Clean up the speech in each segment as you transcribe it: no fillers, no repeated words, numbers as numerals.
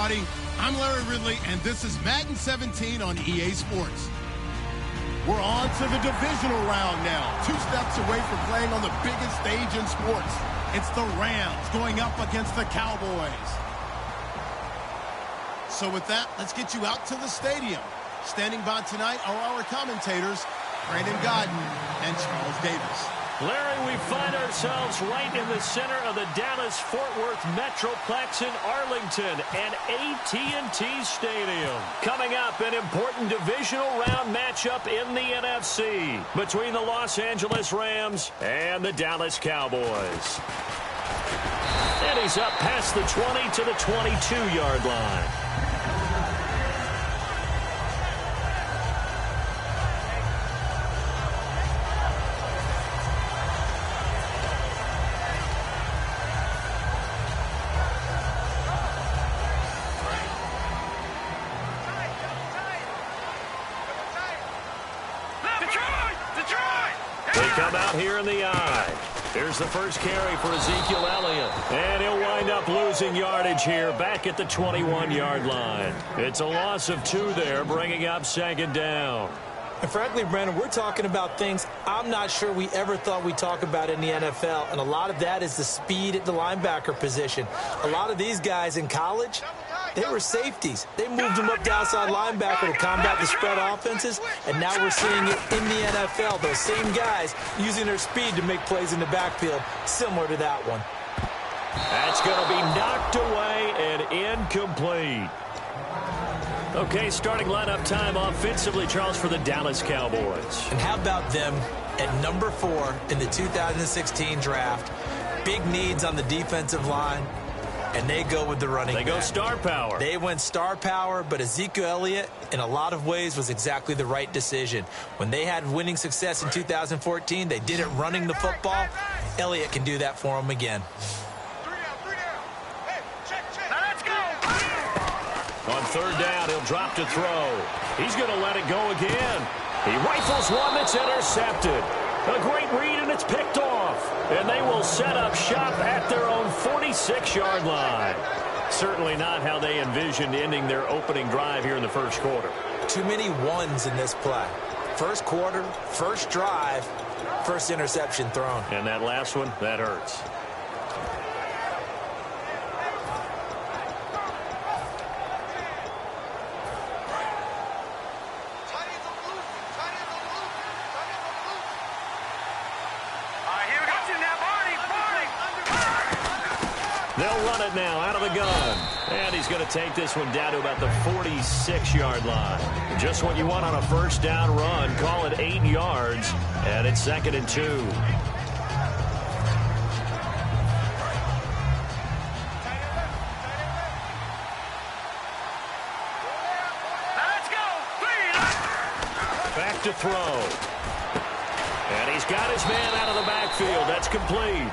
everybody. I'm Larry Ridley, and this is Madden 17 on EA Sports. We're on to the divisional round now. 2 steps away from playing on the biggest stage in sports. It's the Rams going up against the Cowboys. So with that, let's get you out to the stadium. Standing by tonight are our commentators, Brandon Godden and Charles Davis. Larry, we find ourselves right in the center of the Dallas-Fort Worth Metroplex in Arlington and AT&T Stadium. Coming up, an important divisional round matchup in the NFC between the Los Angeles Rams and the Dallas Cowboys. And he's up past the 20 to the 22-yard line. Come out here in the eye. Here's the first carry for Ezekiel Elliott. And he'll wind up losing yardage here back at the 21-yard line. It's a loss of 2 there, bringing up 2nd down. And frankly, Brandon, we're talking about things I'm not sure we ever thought we'd talk about in the NFL. And a lot of that is the speed at the linebacker position. A lot of these guys in college, they were safeties. They moved them up to outside linebacker to combat the spread offenses, and now we're seeing it in the NFL. Those same guys using their speed to make plays in the backfield, similar to that one. That's going to be knocked away and incomplete. Okay, starting lineup time offensively, Charles, for the Dallas Cowboys. And how about them at number 4 in the 2016 draft? Big needs on the defensive line. And they go with the running back. They go star power. They went star power, but Ezekiel Elliott, in a lot of ways, was exactly the right decision. When they had winning success in 2014, they did it running the football. Elliott can do that for them again. Now let's go. On 3rd down, he'll drop to throw. He's going to let it go again. He rifles one that's intercepted. A great read, and it's picked off. And they will set up shop at their own 46-yard line. Certainly not how they envisioned ending their opening drive here in the first quarter. Too many ones in this play. First quarter, first drive, first interception thrown. And that last one, that hurts. They'll run it now out of the gun. And he's going to take this one down to about the 46-yard line. Just what you want on a first down run. Call it 8 yards. And it's 2nd and 2. Let's go. Back to throw. And he's got his man out of the backfield. That's complete.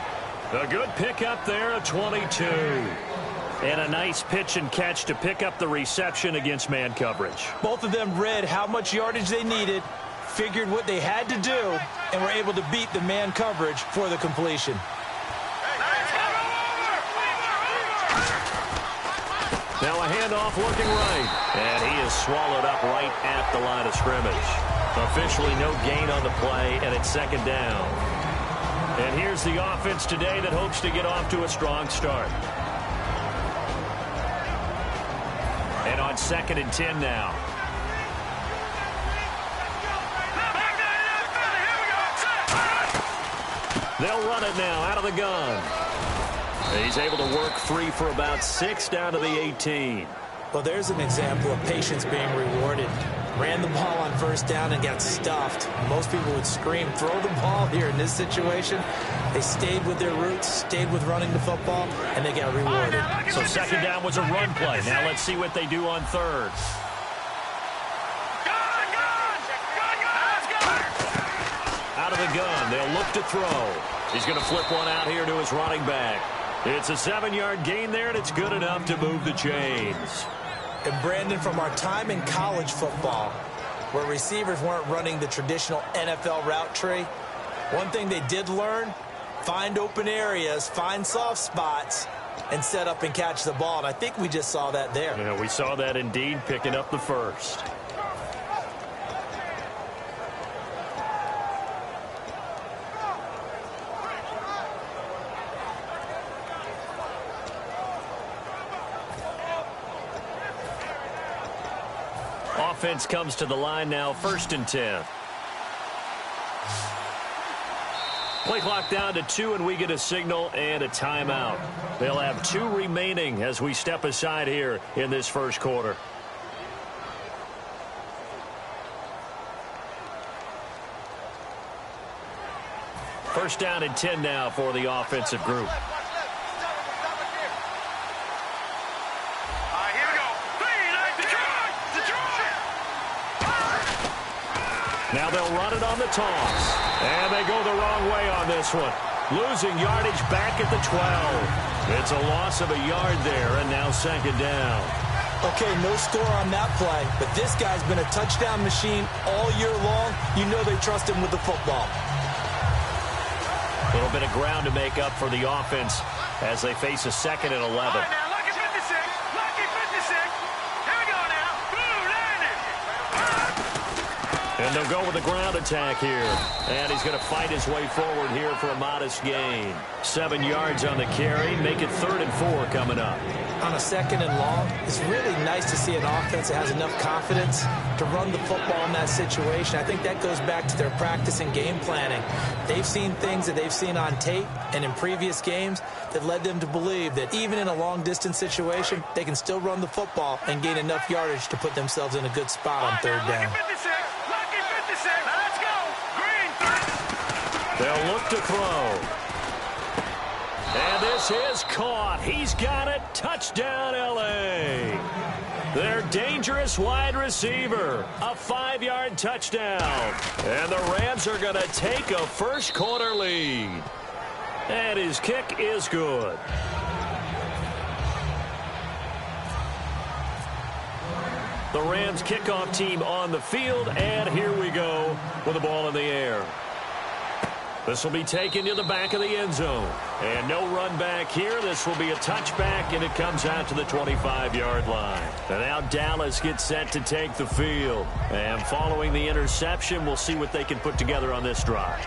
A good pickup there, a 22. And a nice pitch and catch to pick up the reception against man coverage. Both of them read how much yardage they needed, figured what they had to do, and were able to beat the man coverage for the completion. Now a handoff looking right. And he is swallowed up right at the line of scrimmage. Officially no gain on the play, and it's 2nd down. And here's the offense today that hopes to get off to a strong start. And on 2nd and 10 now. They'll run it now out of the gun. He's able to work free for about 6 down to the 18. Well, there's an example of patience being rewarded. Ran the ball on 1st down and got stuffed. Most people would scream, throw the ball here in this situation. They stayed with their roots, stayed with running the football, and they got rewarded. So 2nd down was a run play. Now let's see what they do on 3rd. Out of the gun, they'll look to throw. He's going to flip one out here to his running back. It's a 7-yard gain there, and it's good enough to move the chains. And Brandon, from our time in college football, where receivers weren't running the traditional NFL route tree, one thing they did learn, find open areas, find soft spots, and set up and catch the ball. And I think we just saw that there. Yeah, we saw that indeed, picking up the first. Offense comes to the line now, 1st and 10. Play clock down to 2, and we get a signal and a timeout. They'll have 2 remaining as we step aside here in this first quarter. First down and 10 now for the offensive group. Now they'll run it on the toss. And they go the wrong way on this one. Losing yardage back at the 12. It's a loss of a yard there, and now 2nd down. Okay, no score on that play, but this guy's been a touchdown machine all year long. You know they trust him with the football. A little bit of ground to make up for the offense as they face a 2nd and 11. And they'll go with the ground attack here. And he's going to fight his way forward here for a modest gain. 7 yards on the carry. Make it 3rd and 4 coming up. On a 2nd and long, it's really nice to see an offense that has enough confidence to run the football in that situation. I think that goes back to their practice and game planning. They've seen things that they've seen on tape and in previous games that led them to believe that even in a long-distance situation, they can still run the football and gain enough yardage to put themselves in a good spot on 3rd down. They'll look to throw. And this is caught. He's got it. Touchdown, L.A. Their dangerous wide receiver. A 5-yard touchdown. And the Rams are going to take a first-quarter lead. And his kick is good. The Rams kickoff team on the field. And here we go with the ball in the air. This will be taken to the back of the end zone. And no run back here. This will be a touchback, and it comes out to the 25-yard line. And now Dallas gets set to take the field. And following the interception, we'll see what they can put together on this drive.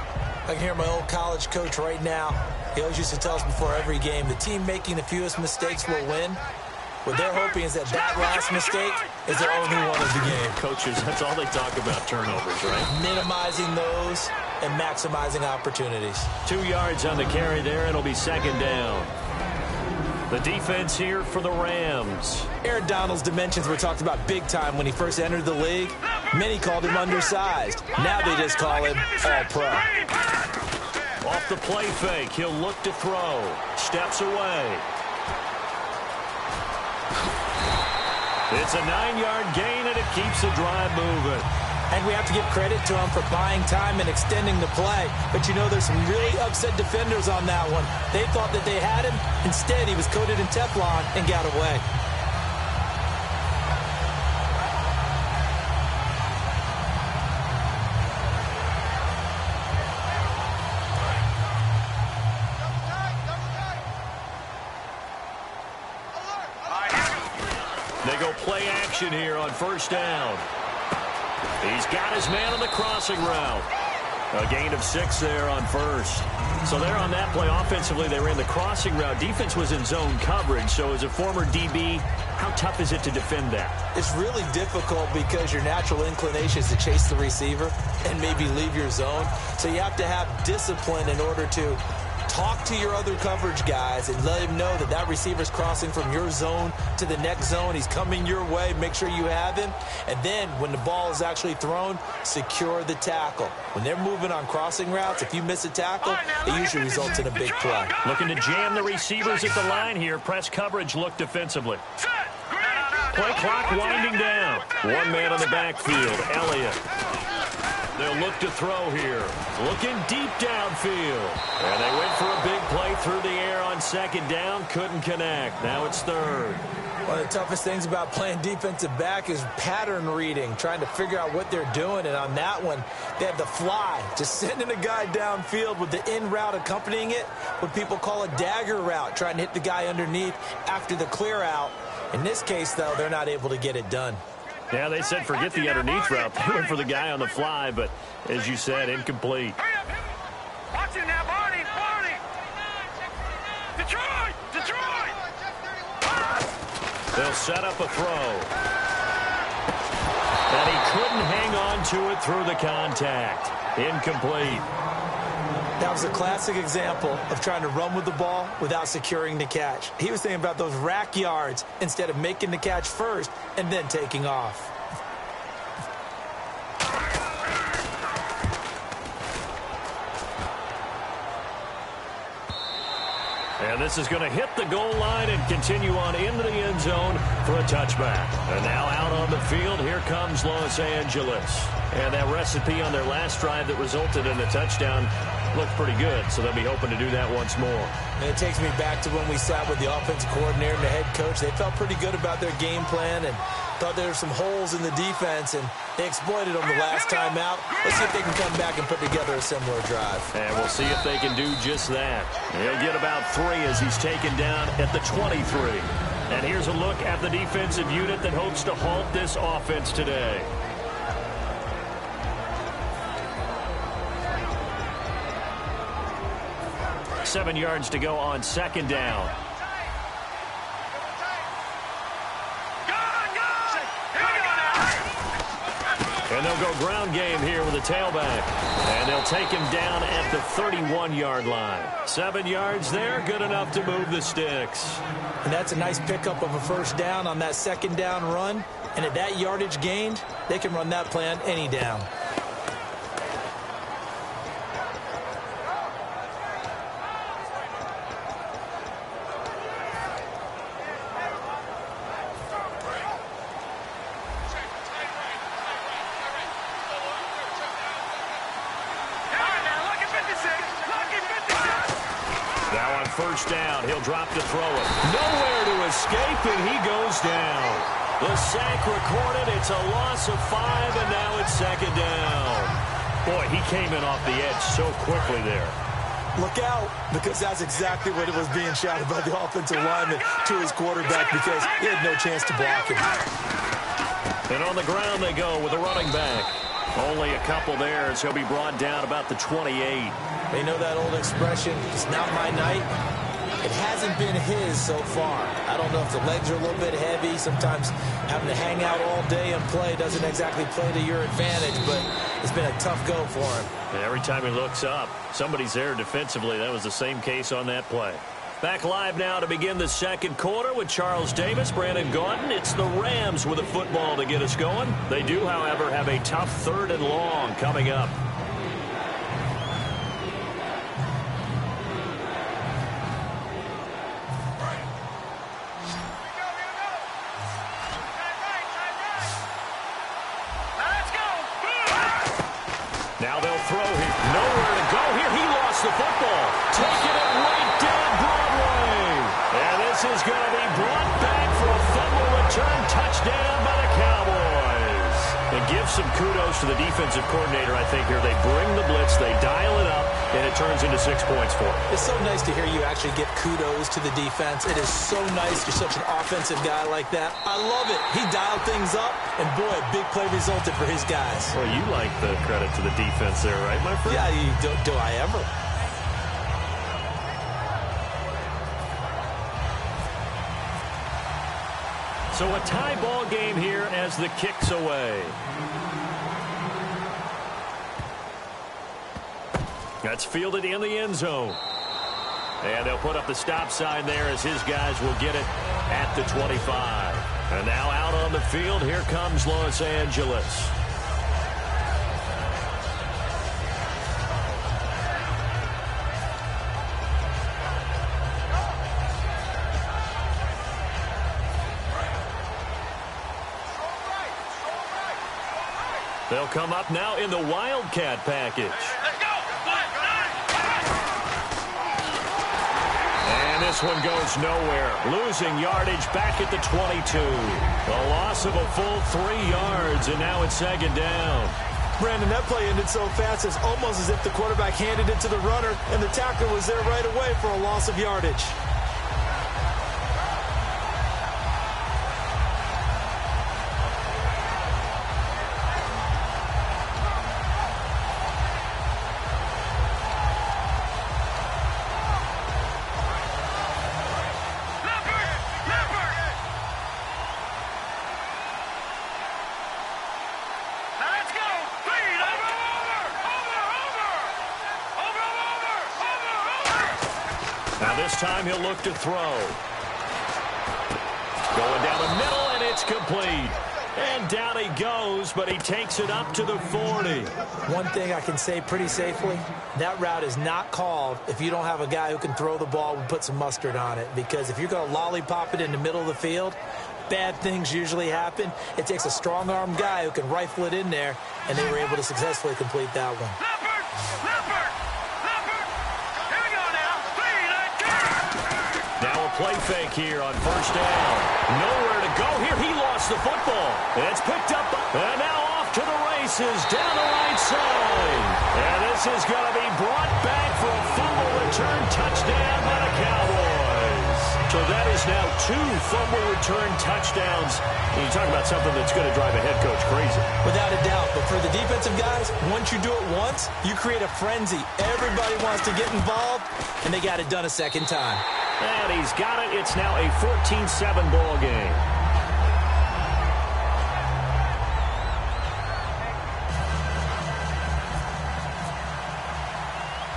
I can hear my old college coach right now. He always used to tell us before every game, the team making the fewest mistakes will win. What they're hoping is that last mistake is their only one of the game. Coaches, that's all they talk about, turnovers, right? Minimizing those and maximizing opportunities. 2 yards on the carry there. It'll be 2nd down. The defense here for the Rams. Aaron Donald's dimensions were talked about big time when he first entered the league. Many called him undersized. Now they just call him all-pro. Off the play fake, he'll look to throw. Steps away. It's a 9-yard gain, and it keeps the drive moving. And we have to give credit to him for buying time and extending the play. But, you know, there's some really upset defenders on that one. They thought that they had him. Instead, he was coated in Teflon and got away. They go play action here on 1st down. He's got his man on the crossing route. A gain of 6 there on 1st. So there on that play, offensively, they ran the crossing route. Defense was in zone coverage. So as a former DB, how tough is it to defend that? It's really difficult because your natural inclination is to chase the receiver and maybe leave your zone. So you have to have discipline in order to talk to your other coverage guys and let him know that that receiver's crossing from your zone to the next zone. He's coming your way. Make sure you have him. And then when the ball is actually thrown, secure the tackle. When they're moving on crossing routes, if you miss a tackle, it usually results in a big play. Looking to jam the receivers at the line here. Press coverage look defensively. Play clock winding down. One man on the backfield, Elliott. They'll look to throw here. Looking deep downfield. And they went for a big play through the air on second down. Couldn't connect. Now it's third. One of the toughest things about playing defensive back is pattern reading, trying to figure out what they're doing. And on that one, they had the fly, just sending a guy downfield with the in route accompanying it, what people call a dagger route, trying to hit the guy underneath after the clear out. In this case, though, they're not able to get it done. Yeah, they said forget the underneath route. They went for the guy on the fly, but as you said, incomplete. Watch it now, Barney! Detroit! They'll set up a throw. And he couldn't hang on to it through the contact. Incomplete. That was a classic example of trying to run with the ball without securing the catch. He was thinking about those rack yards instead of making the catch first and then taking off. And this is going to hit the goal line and continue on into the end zone for a touchback. And now out on the field, here comes Los Angeles. And that recipe on their last drive that resulted in a touchdown looked pretty good, so they'll be hoping to do that once more. And it takes me back to when we sat with the offensive coordinator and the head coach. They felt pretty good about their game plan and thought there were some holes in the defense, and they exploited them the last time out. Let's see if they can come back and put together a similar drive. And we'll see if they can do just that. He'll get about 3 as he's taken down at the 23. And here's a look at the defensive unit that hopes to halt this offense today. Seven yards to go on second down. And they'll go ground game here with a tailback. And they'll take him down at the 31-yard line. 7 yards there, good enough to move the sticks. And that's a nice pickup of a first down on that second down run. And at that yardage gained, they can run that play on any down. First down, he'll drop to throw it. Nowhere to escape, and he goes down. The sack recorded. It's a loss of 5, and now it's second down. Boy, he came in off the edge so quickly there. Look out, because that's exactly what it was being shouted by the offensive lineman to his quarterback, because he had no chance to block him. And on the ground they go with a running back. Only a couple there as he'll be brought down about the 28. They know that old expression, it's not my night. It hasn't been his so far. I don't know if the legs are a little bit heavy. Sometimes having to hang out all day and play doesn't exactly play to your advantage, but it's been a tough go for him. And every time he looks up, somebody's there defensively. That was the same case on that play. Back live now to begin the second quarter with Charles Davis, Brandon Gaudin. It's the Rams with a football to get us going. They do, however, have a tough 3rd and long coming up. Now they'll throw here. Nowhere to go here. He lost the football. Taking it right down Broadway. And this is going to be brought back for a fumble return touchdown by the Cowboys. And give some kudos to the defensive coordinator, I think, here. They bring the blitz, they dial it up, and it turns into 6 points for them. It's so nice to hear you actually give kudos to the defense. It is so nice. You're such an offensive guy like that. I love it. He dialed things up, and boy, a big play resulted for his guys. Well, you like the credit to the defense there, right, my friend? Yeah, do I ever? So a tie ball game here as the kick's away. That's fielded in the end zone. And they'll put up the stop sign there as his guys will get it at the 25. And now out on the field, here comes Los Angeles. They'll come up now in the Wildcat package. Let's go. And this one goes nowhere. Losing yardage back at the 22. A loss of a full 3 yards, and now it's second down. Brandon, that play ended so fast, it's almost as if the quarterback handed it to the runner, and the tackler was there right away for a loss of yardage. Now this time he'll look to throw. Going down the middle, and it's complete. And down he goes, but he takes it up to the 40. One thing I can say pretty safely, that route is not called if you don't have a guy who can throw the ball and put some mustard on it. Because if you're going to lollipop it in the middle of the field, bad things usually happen. It takes a strong-armed guy who can rifle it in there, and they were able to successfully complete that one. Now a play fake here on first down. Nowhere to go here. He lost the football. It's picked up, and now off to the races down the right side. And this is going to be brought back for a fumble return touchdown by the Cowboys. So that is now 2 fumble return touchdowns. You talk about something that's going to drive a head coach crazy. Without a doubt. But for the defensive guys, once you do it once, you create a frenzy. Everybody wants to get involved, and they got it done a second time. And he's got it. It's now a 14-7 ball game.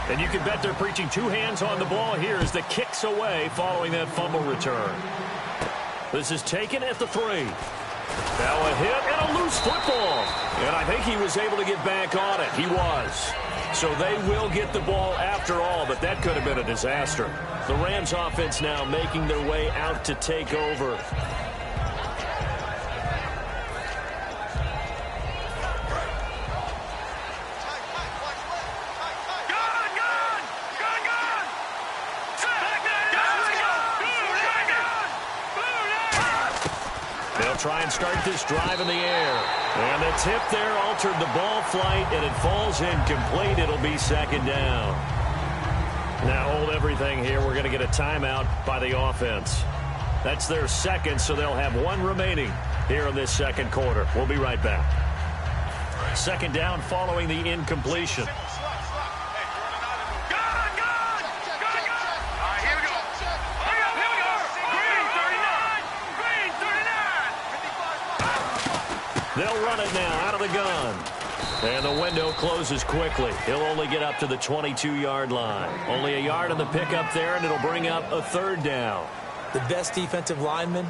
And you can bet they're preaching 2 hands on the ball here as the kick's away following that fumble return. This is taken at the 3. Now a hit and a loose football. And I think he was able to get back on it. He was. So they will get the ball after all, but that could have been a disaster. The Rams offense now making their way out to take over. They'll try and start this drive in the air. And the tip there altered the ball flight, and it falls incomplete. It'll be second down. Now hold everything here. We're going to get a timeout by the offense. That's their second, so they'll have 1 remaining here in this second quarter. We'll be right back. Second down following the incompletion. They'll run it now out of the gun. And the window closes quickly. He'll only get up to the 22-yard line. Only a yard on the pickup there, and it'll bring up a third down. The best defensive linemen,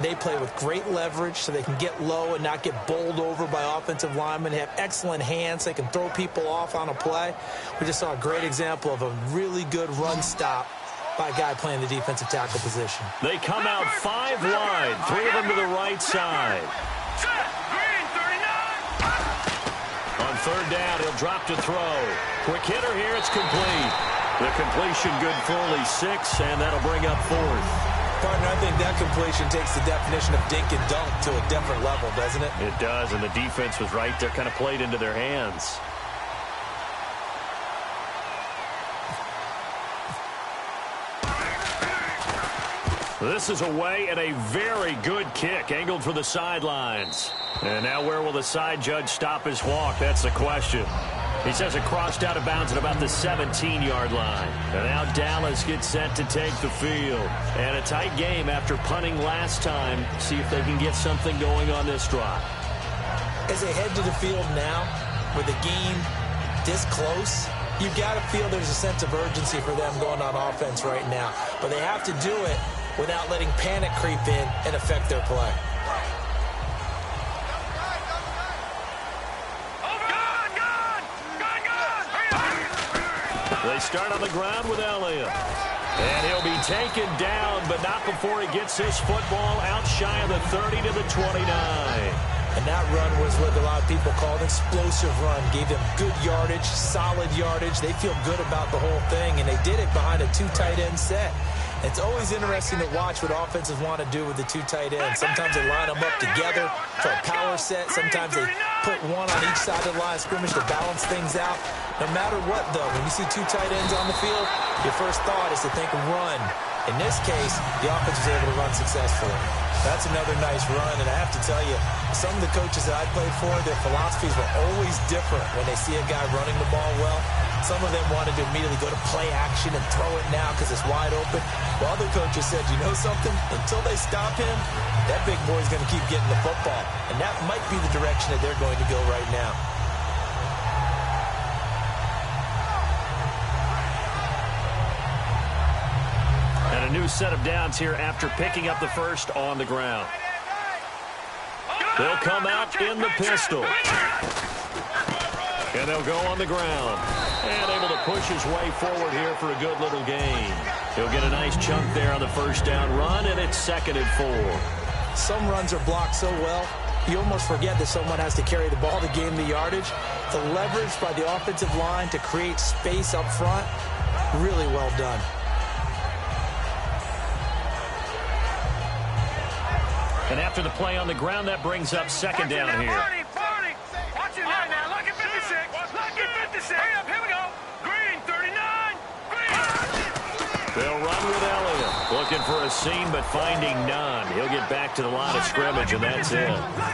they play with great leverage so they can get low and not get bowled over by offensive linemen. They have excellent hands. They can throw people off on a play. We just saw a great example of a really good run stop by a guy playing the defensive tackle position. They come out 5 wide, 3 of them to the right side. On third down, he'll drop to throw. Quick hitter here, it's complete. The completion good for only 6, and that'll bring up 4th. Partner, I think that completion takes the definition of dink and dunk to a different level, doesn't it? It does, and the defense was right there, kind of played into their hands. This is away and a very good kick, angled for the sidelines. And now where will the side judge stop his walk? That's the question. He says it crossed out of bounds at about the 17-yard line. And now Dallas gets set to take the field. And a tight game after punting last time. See if they can get something going on this drive. As they head to the field now, with the game this close, you've got to feel there's a sense of urgency for them going on offense right now. But they have to do it without letting panic creep in and affect their play. They start on the ground with Elliott. And he'll be taken down, but not before he gets his football out shy of the 30 to the 29. And that run was what a lot of people call an explosive run. Gave them good yardage, solid yardage. They feel good about the whole thing, and they did it behind a 2 tight end set. It's always interesting to watch what offenses want to do with the 2 tight ends. Sometimes they line them up together for a power set. Sometimes they put one on each side of the line of scrimmage to balance things out. No matter what, though, when you see 2 tight ends on the field, your first thought is to think run. In this case, the offense was able to run successfully. That's another nice run, and I have to tell you, some of the coaches that I played for, their philosophies were always different when they see a guy running the ball well. Some of them wanted to immediately go to play action and throw it now because it's wide open. While other coaches said, you know something? Until they stop him, that big boy's going to keep getting the football. And that might be the direction that they're going to go right now. And a new set of downs here after picking up the first on the ground. They'll come out in the pistol. And they'll go on the ground. And able to push his way forward here for a good little gain. He'll get a nice chunk there on the first down run, and it's 2nd and 4. Some runs are blocked so well, you almost forget that someone has to carry the ball to gain the yardage. The leverage by the offensive line to create space up front, really well done. And after the play on the ground, that brings up 2nd down here. Watch it now. Lucky 56. Lucky 56. Hurry up. Here we go. Green 39. Green. They'll run with Elliott. Looking for a seam, but finding none. He'll get back to the line of scrimmage, and that's it.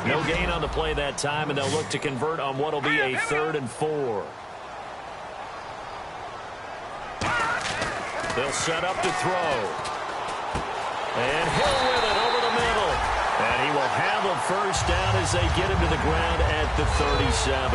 No gain on the play that time, and they'll look to convert on what will be a 3rd and 4. They'll set up to throw. And Hill with it over the middle. And he will handle first down as they get him to the ground at the 37.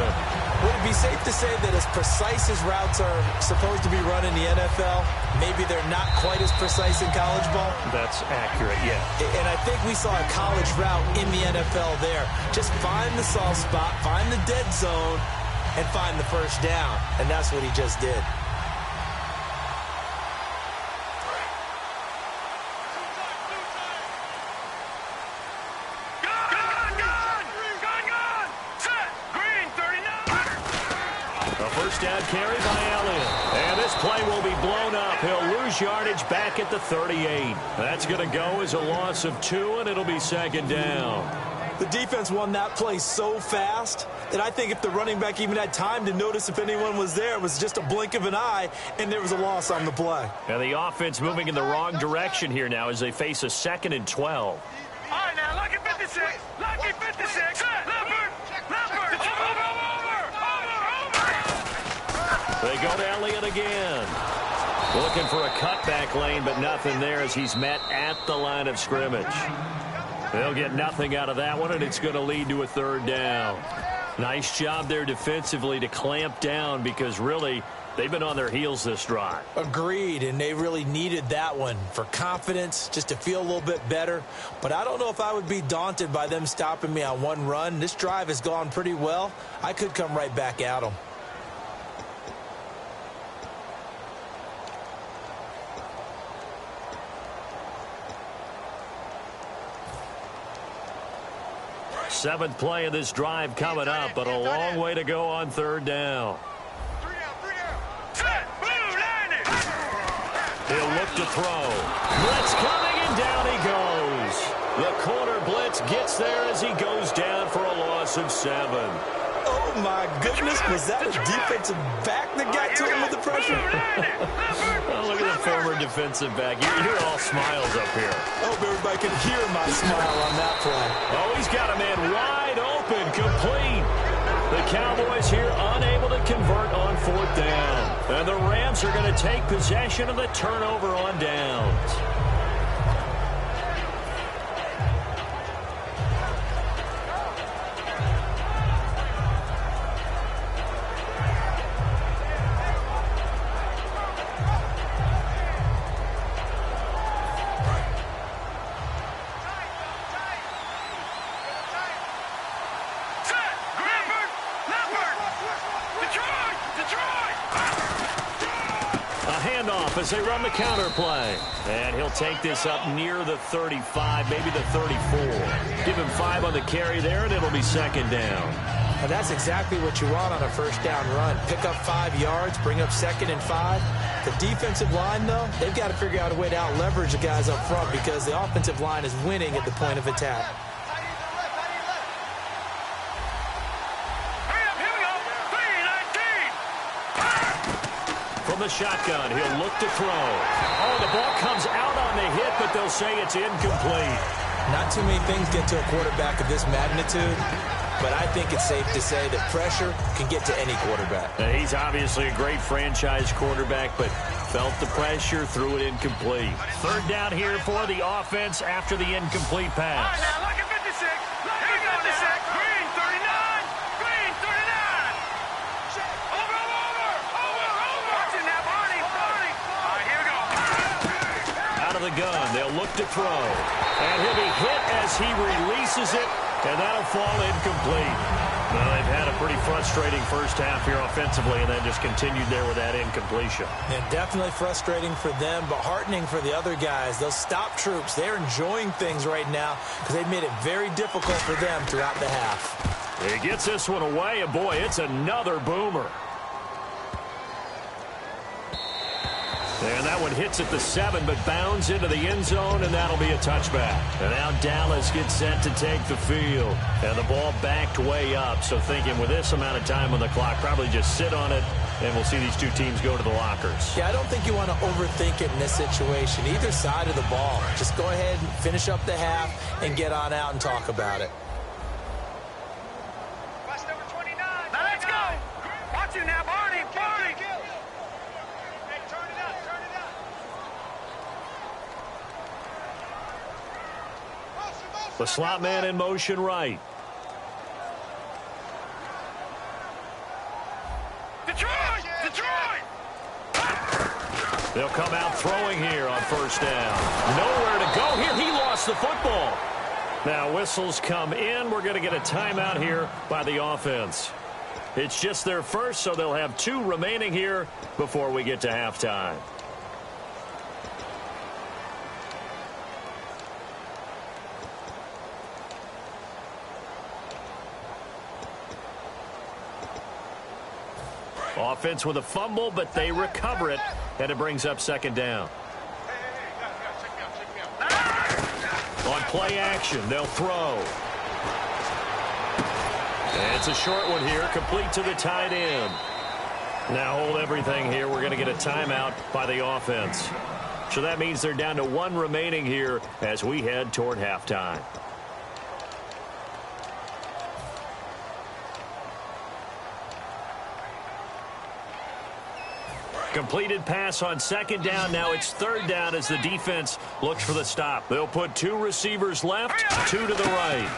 Would it be safe to say that as precise as routes are supposed to be run in the NFL, maybe they're not quite as precise in college ball? That's accurate, yeah. And I think we saw a college route in the NFL there. Just find the soft spot, find the dead zone, and find the first down. And that's what he just did. Down carry by Elliott. And this play will be blown up. He'll lose yardage back at the 38. That's going to go as a loss of 2, and it'll be 2nd down. The defense won that play so fast that I think if the running back even had time to notice if anyone was there, it was just a blink of an eye, and there was a loss on the play. And the offense moving in the wrong direction here now as they face a 2nd and 12. All right, now, lucky 56. Lucky 56. Leopard. They go to Elliott again. Looking for a cutback lane, but nothing there as he's met at the line of scrimmage. They'll get nothing out of that one, and it's going to lead to a 3rd down. Nice job there defensively to clamp down because really they've been on their heels this drive. Agreed, and they really needed that one for confidence, just to feel a little bit better. But I don't know if I would be daunted by them stopping me on one run. This drive has gone pretty well. I could come right back at them. Seventh play of this drive coming up, but a long way to go on 3rd down. He'll look to throw. Blitz coming, and down he goes. The corner blitz gets there as he goes down for a loss of 7. Oh, my goodness. Was that a defensive back that got to him with the pressure? Oh, look at the former defensive back. You're all smiles up here. I hope everybody can hear my smile on that play. Oh, he's got a man wide open, complete. The Cowboys here unable to convert on 4th down. And the Rams are going to take possession of the turnover on downs. A handoff as they run the counter play. And he'll take this up near the 35, maybe the 34. Give him 5 on the carry there, and it'll be second down. And that's exactly what you want on a first down run. Pick up 5 yards, bring up 2nd and 5. The defensive line, though, they've got to figure out a way to out-leverage the guys up front because the offensive line is winning at the point of attack. From the shotgun, he'll look to throw. Oh, the ball comes out on the hit, but they'll say it's incomplete. Not too many things get to a quarterback of this magnitude, but I think it's safe to say that pressure can get to any quarterback. He's obviously a great franchise quarterback, but felt the pressure, threw it incomplete. Third down here for the offense after the incomplete pass. All right, now look at 56. Look at 56. Green, 39. Green, 39. Over. Watch it now, Barney. All right, here we go. Out of the gun, they'll look to throw. And he'll be hit as he releases it, and that'll fall incomplete. Well, they've had a pretty frustrating first half here offensively, and then just continued there with that incompletion. Yeah, definitely frustrating for them, but heartening for the other guys. Those stop troops, they're enjoying things right now because they've made it very difficult for them throughout the half. He gets this one away, and boy, it's another boomer. And that one hits at the 7, but bounds into the end zone, and that'll be a touchback. And now Dallas gets set to take the field. And the ball backed way up, so thinking with this amount of time on the clock, probably just sit on it, and we'll see these two teams go to the lockers. Yeah, I don't think you want to overthink it in this situation. Either side of the ball. Just go ahead and finish up the half and get on out and talk about it. Watch number 29. Now let's go. Watch it now, Barney. The slot man in motion right. Detroit! They'll come out throwing here on first down. Nowhere to go here. He lost the football. Now whistles come in. We're going to get a timeout here by the offense. It's just their first, so they'll have 2 remaining here before we get to halftime. Offense with a fumble, but they recover it, and it brings up second down. On play action, they'll throw. And it's a short one here, complete to the tight end. Now hold everything here. We're going to get a timeout by the offense. So that means they're down to 1 remaining here as we head toward halftime. Completed pass on second down. Now it's third down as the defense looks for the stop. They'll put 2 receivers left, 2 to the right.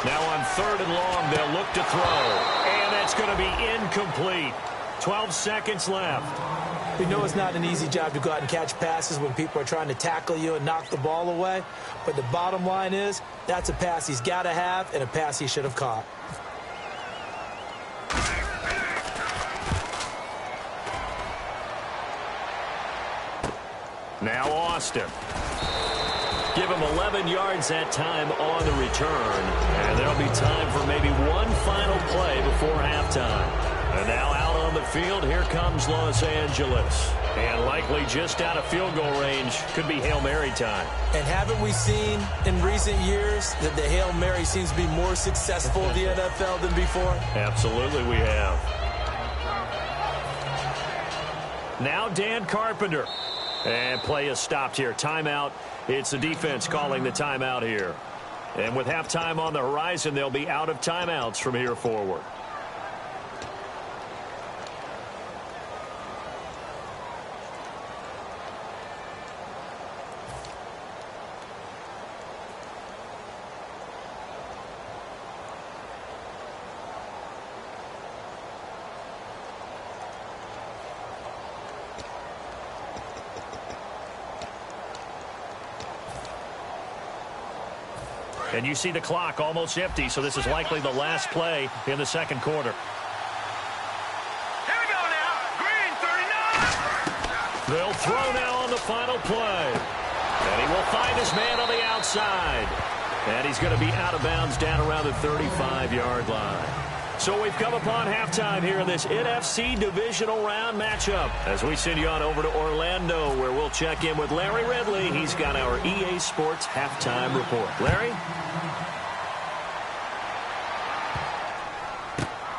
Now on third and long, they'll look to throw. And that's going to be incomplete. 12 seconds left. We know it's not an easy job to go out and catch passes when people are trying to tackle you and knock the ball away. But the bottom line is, that's a pass he's got to have and a pass he should have caught. Now Austin. Give him 11 yards that time on the return. And there'll be time for maybe one final play before halftime. And now out on the field, here comes Los Angeles. And likely just out of field goal range. Could be Hail Mary time. And haven't we seen in recent years that the Hail Mary seems to be more successful in the NFL than before? Absolutely we have. Now Dan Carpenter. And play is stopped here. Timeout. It's the defense calling the timeout here. And with halftime on the horizon, they'll be out of timeouts from here forward. And you see the clock almost empty, so this is likely the last play in the second quarter. Here we go now. Green, 39. They'll throw now on the final play. And he will find his man on the outside. And he's going to be out of bounds down around the 35-yard line. So we've come upon halftime here in this NFC divisional round matchup as we send you on over to Orlando, where we'll check in with Larry Ridley. He's got our EA Sports halftime report. Larry?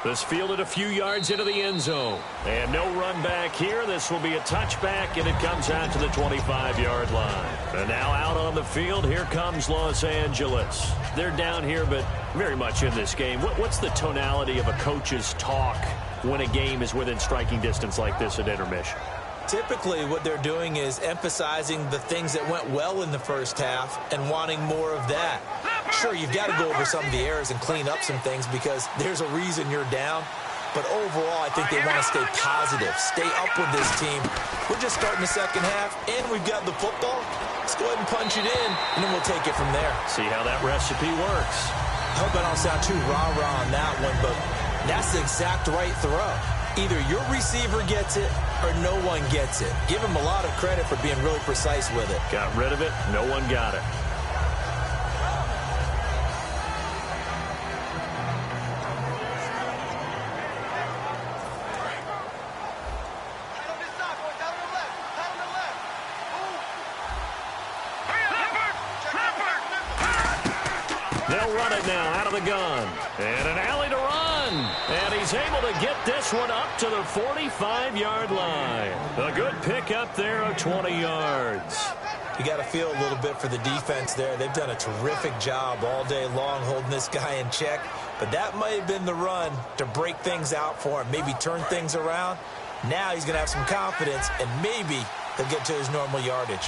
This fielded a few yards into the end zone. And no run back here. This will be a touchback, and it comes out to the 25-yard line. And now out on the field, here comes Los Angeles. They're down here, but very much in this game. What's the tonality of a coach's talk when a game is within striking distance like this at intermission? Typically, what they're doing is emphasizing the things that went well in the first half and wanting more of that. Sure, you've got to go over some of the errors and clean up some things because there's a reason you're down. But overall, I think they want to stay positive, stay up with this team. We're just starting the second half, and we've got the football. Let's go ahead and punch it in, and then we'll take it from there. See how that recipe works. I hope I don't sound too rah-rah on that one, but that's the exact right throw. Either your receiver gets it or no one gets it. Give him a lot of credit for being really precise with it. Got rid of it. No one got it. They'll run it now out of the gun. And an alley to run. And he's able to get this one up to the 45-yard line. A good pick up there of 20 yards. You got to feel a little bit for the defense there. They've done a terrific job all day long holding this guy in check. But that might have been the run to break things out for him, maybe turn things around. Now he's going to have some confidence, and maybe he'll get to his normal yardage.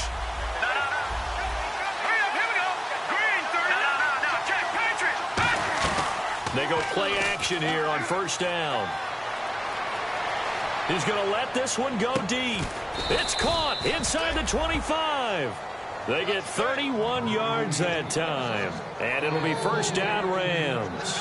They go play action here on first down. He's going to let this one go deep. It's caught inside the 25. They get 31 yards that time. And it'll be first down Rams.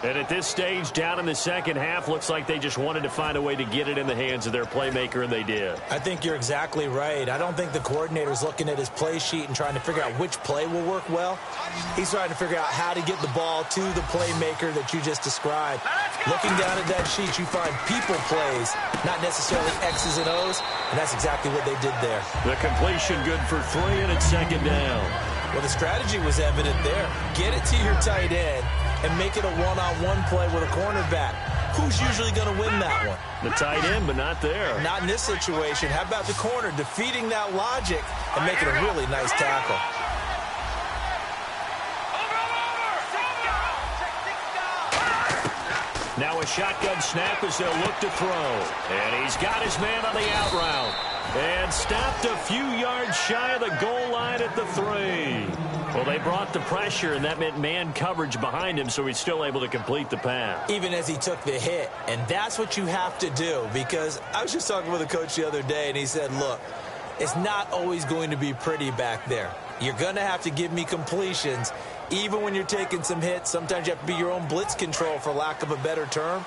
And at this stage, down in the second half, looks like they just wanted to find a way to get it in the hands of their playmaker, and they did. I think you're exactly right. I don't think the coordinator's looking at his play sheet and trying to figure out which play will work well. He's trying to figure out how to get the ball to the playmaker that you just described. Looking down at that sheet, you find people plays, not necessarily X's and O's, and that's exactly what they did there. The completion good for 3, and it's second down. Well, the strategy was evident there. Get it to your tight end and make it a one-on-one play with a cornerback. Who's usually going to win that one? The tight end, but not there. Not in this situation. How about the corner defeating that logic and making a really nice tackle? Now a shotgun snap as they'll look to throw. And he's got his man on the out route. And stopped a few yards shy of the goal line at the 3. Well, they brought the pressure, and that meant man coverage behind him, so he's still able to complete the pass. Even as he took the hit. And that's what you have to do, because I was just talking with a coach the other day, and he said, look, it's not always going to be pretty back there. You're going to have to give me completions. Even when you're taking some hits, sometimes you have to be your own blitz control, for lack of a better term.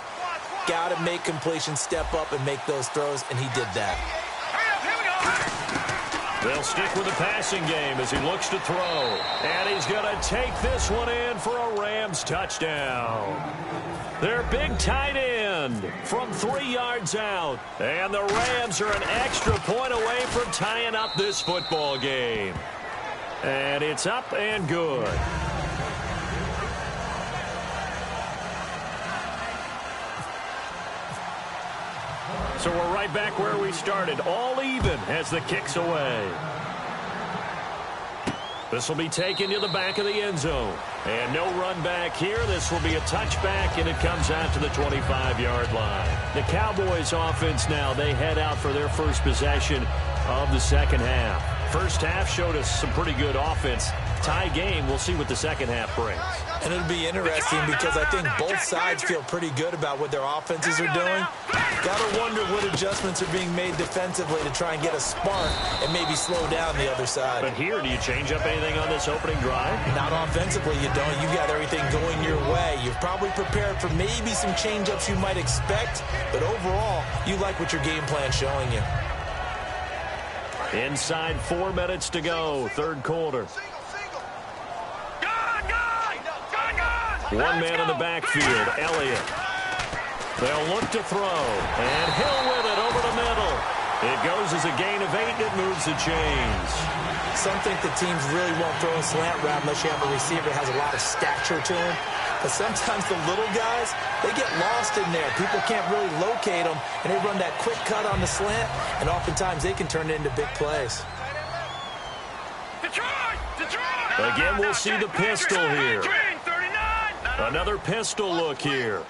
Got to make completions, step up, and make those throws, and he did that. They'll stick with the passing game as he looks to throw. And he's going to take this one in for a Rams touchdown. Their big tight end from 3 yards out. And the Rams are an extra point away from tying up this football game. And it's up and good. So we're right back where we started, all even as the kick's away. This will be taken to the back of the end zone. And no run back here. This will be a touchback, and it comes out to the 25-yard line. The Cowboys offense now, they head out for their first possession of the second half. First half showed us some pretty good offense. Tie game, we'll see what the second half brings. And it'll be interesting because I think both sides feel pretty good about what their offenses are doing. Got to wonder what adjustments are being made defensively to try and get a spark and maybe slow down the other side. But here, do you change up anything on this opening drive? Not offensively, you don't. You've got everything going your way. You've probably prepared for maybe some change-ups you might expect, but overall, you like what your game plan's showing you. Inside 4 minutes to go, third quarter. One man in the backfield, Elliott. They'll look to throw, and Hill with it over the middle. It goes as a gain of 8, and it moves the chains. Some think the teams really won't throw a slant route unless you have a receiver that has a lot of stature to him. But sometimes the little guys, they get lost in there. People can't really locate them, and they run that quick cut on the slant, and oftentimes they can turn it into big plays. Again, we'll see the pistol here. Another pistol look here.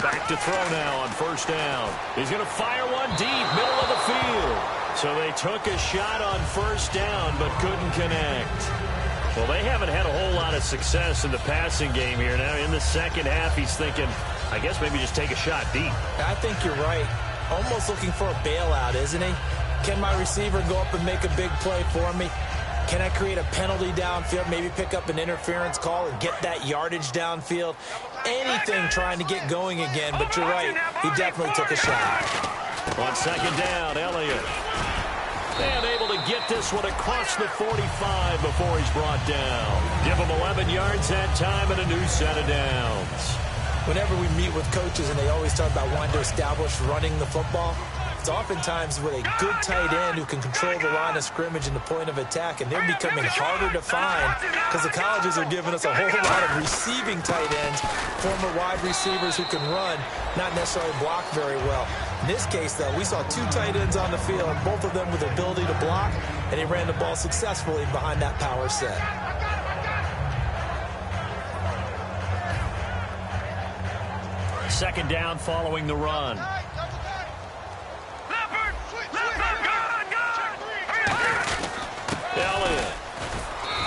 Back to throw now on first down. He's going to fire one deep, middle of the field. So they took a shot on first down, but couldn't connect. Well, they haven't had a whole lot of success in the passing game here. Now, in the second half, he's thinking, I guess maybe just take a shot deep. I think you're right. Almost looking for a bailout, isn't he? Can my receiver go up and make a big play for me? Can I create a penalty downfield, maybe pick up an interference call and get that yardage downfield? Anything trying to get going again, but you're right. He definitely took a shot. On second down, Elliott. And able to get this one across the 45 before he's brought down. Give him 11 yards that time and a new set of downs. Whenever we meet with coaches and they always talk about wanting to establish running the football, it's oftentimes with a good tight end who can control the line of scrimmage and the point of attack, and they're becoming harder to find because the colleges are giving us a whole lot of receiving tight ends, former wide receivers who can run, not necessarily block very well. In this case, though, we saw 2 tight ends on the field, both of them with the ability to block, and he ran the ball successfully behind that power set. Second down following the run. Elliott.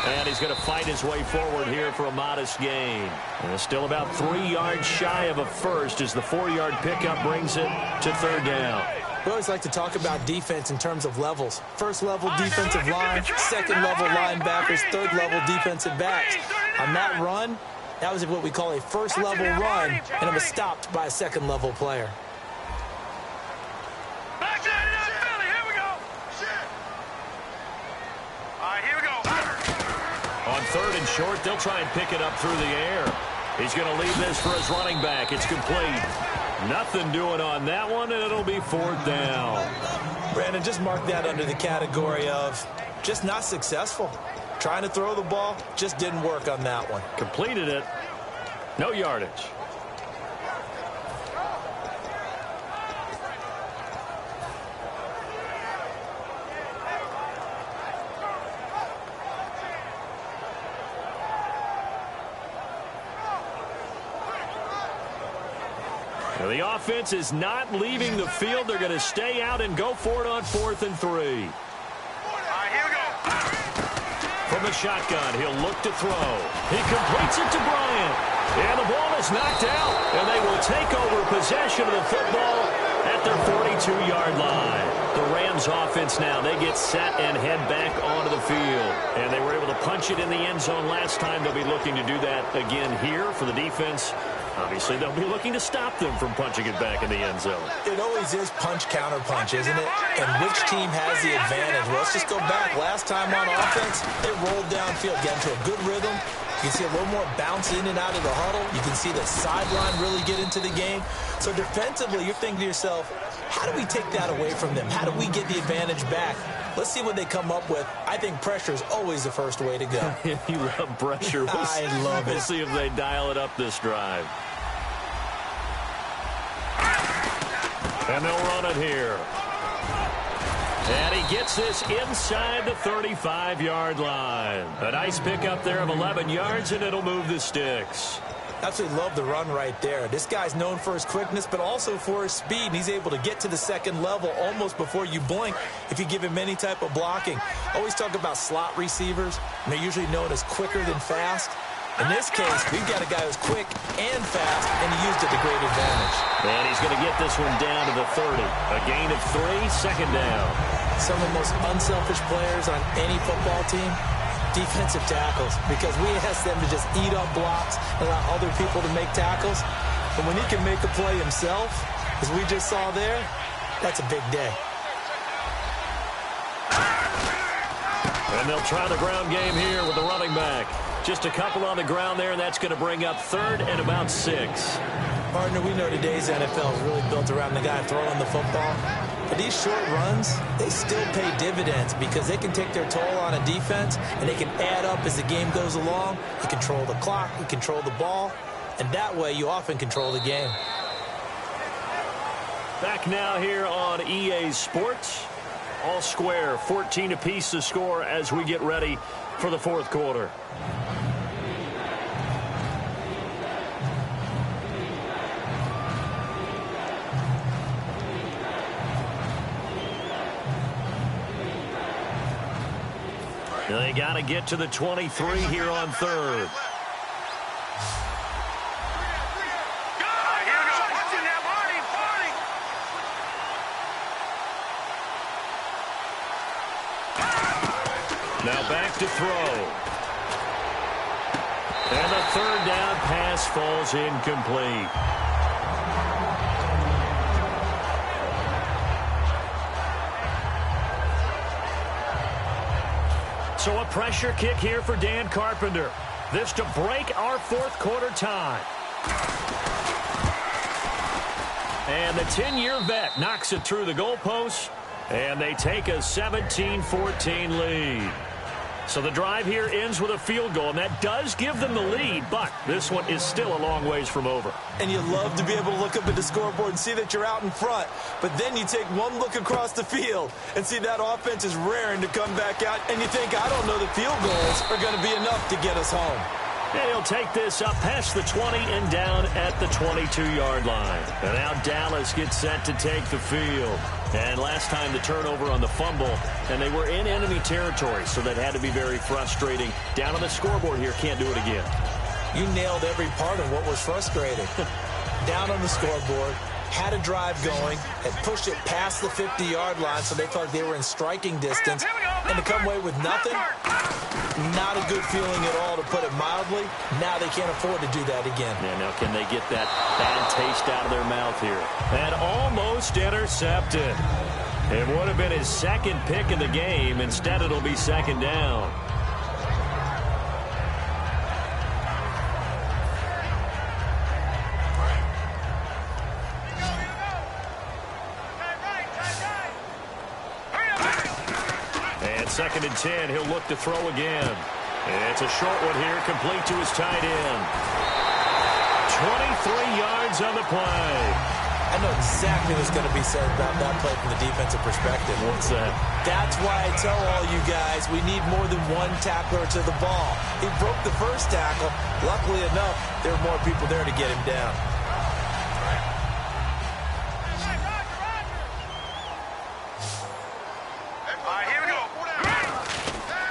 And he's going to fight his way forward here for a modest gain. And still about 3 yards shy of a first as the 4-yard pickup brings it to third down. We always like to talk about defense in terms of levels. First level defensive line, second level linebackers, third level defensive backs. On that run, that was what we call a first level run, and it was stopped by a second level player. On third and short, they'll try and pick it up through the air. He's going to leave this for his running back. It's complete. Nothing doing on that one, and it'll be fourth down. Brandon, just mark that under the category of just not successful. Trying to throw the ball, just didn't work on that one. Completed it. No yardage. Now the offense is not leaving the field. They're going to stay out and go for it on 4th and 3. All right, here we go. From the shotgun, he'll look to throw. He completes it to Bryant. And the ball is knocked out. And they will take over possession of the football at their 42-yard line. The Rams offense now, they get set and head back onto the field. And they were able to punch it in the end zone last time. They'll be looking to do that again here for the defense. Obviously, they'll be looking to stop them from punching it back in the end zone. It always is punch-counter-punch, isn't it? And which team has the advantage? Well, let's just go back. Last time on offense, they rolled downfield, get into a good rhythm. You can see a little more bounce in and out of the huddle. You can see the sideline really get into the game. So defensively, you're thinking to yourself, how do we take that away from them? How do we get the advantage back? Let's see what they come up with. I think pressure is always the first way to go. You love pressure. I love it. We'll see if they dial it up this drive. And they'll run it here. And he gets this inside the 35-yard line. A nice pickup there of 11 yards, and it'll move the sticks. Absolutely love the run right there. This guy's known for his quickness, but also for his speed. And he's able to get to the second level almost before you blink if you give him any type of blocking. Always talk about slot receivers, and they're usually known as quicker than fast. In this case, we've got a guy who's quick and fast, and he used it to great advantage. And he's going to get this one down to the 30. A gain of 3, second down. Some of the most unselfish players on any football team, defensive tackles, because we ask them to just eat up blocks and allow other people to make tackles. But when he can make a play himself, as we just saw there, that's a big day. And they'll try the ground game here with the running back. Just a couple on the ground there, and that's going to bring up 3rd and about 6. Partner, we know today's NFL is really built around the guy throwing the football. But these short runs, they still pay dividends because they can take their toll on a defense, and they can add up as the game goes along. You control the clock, you control the ball, and that way you often control the game. Back now here on EA Sports. All square, 14 apiece to score as we get ready for the 4th quarter. They got to get to the 23 here on 3rd. Now back to throw. And the 3rd down pass falls incomplete. So a pressure kick here for Dan Carpenter. This to break our 4th quarter tie. And the 10-year vet knocks it through the goalpost. And they take a 17-14 lead. So the drive here ends with a field goal, and that does give them the lead, but this one is still a long ways from over. And you love to be able to look up at the scoreboard and see that you're out in front, but then you take one look across the field and see that offense is raring to come back out, and you think, I don't know, the field goals are going to be enough to get us home. And he'll take this up past the 20 and down at the 22-yard line. And now Dallas gets set to take the field. And last time the turnover on the fumble, and they were in enemy territory, so that had to be very frustrating. Down on the scoreboard here, can't do it again. You nailed every part of what was frustrating. Down on the scoreboard, had a drive going, had pushed it past the 50-yard line, so they thought they were in striking distance, and to come away with nothing, not a good feeling at all, to put it mildly. Now they can't afford to do that again. Yeah, now can they get that bad taste out of their mouth here? And almost intercepted. It would have been his 2nd pick in the game. Instead, it'll be 2nd down. And 2nd and 10, he'll look to throw again. It's a short one here, complete to his tight end. 23 yards on the play. I know exactly what's going to be said about that play from the defensive perspective. What's that? That's why I tell all you guys we need more than one tackler to the ball. He broke the first tackle. Luckily enough, there were more people there to get him down.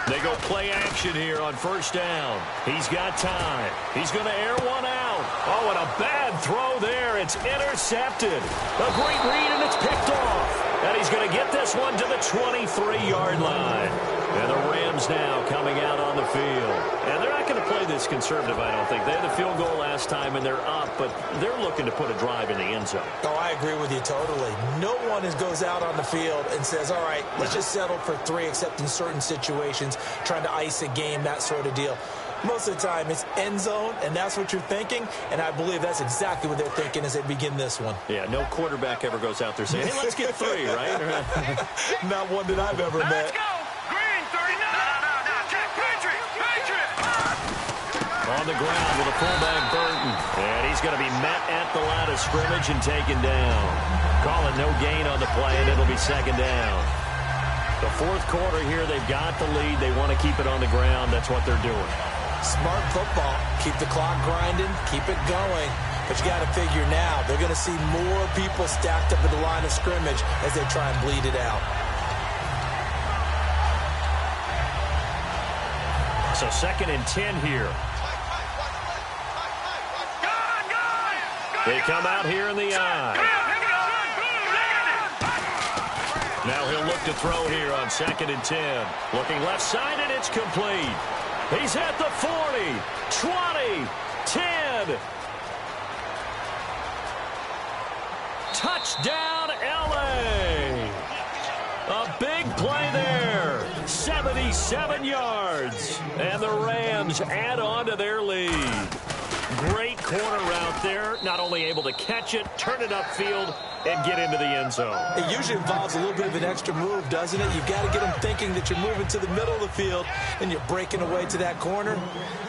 They go play action here on 1st down. He's got time. He's going to air one out. Oh, and a bad throw there. It's intercepted. A great read, and it's picked off. And he's going to get this one to the 23-yard line. And the Rams now coming out on the field. And they're not going to play this conservative, I don't think. They had the field goal last time, and they're up, but they're looking to put a drive in the end zone. Oh, I agree with you totally. No one goes out on the field and says, all right, let's just settle for 3, except in certain situations, trying to ice a game, that sort of deal. Most of the time, it's end zone, and that's what you're thinking, and I believe that's exactly what they're thinking as they begin this one. Yeah, no quarterback ever goes out there saying, hey, let's get 3, right? Not one that I've ever met. Let's go! Green, 39! No, check, Patriot! On the ground with a fullback Burton. And he's going to be met at the line of scrimmage and taken down. Calling no gain on the play, and it'll be 2nd down. The 4th quarter here, they've got the lead. They want to keep it on the ground. That's what they're doing. Smart football. Keep the clock grinding. Keep it going. But you got to figure now, they're going to see more people stacked up at the line of scrimmage as they try and bleed it out. So 2nd and 10 here. They come out here in the eye. Now he'll look to throw here on 2nd and 10. Looking left side, and it's complete. He's at the 40, 20, 10. Touchdown, L.A. A big play there. 7 77 yards. And the Rams add on to their lead. Great corner route there. Not only able to catch it, turn it upfield, and get into the end zone. It usually involves a little bit of an extra move, doesn't it? You've got to get them thinking that you're moving to the middle of the field and you're breaking away to that corner.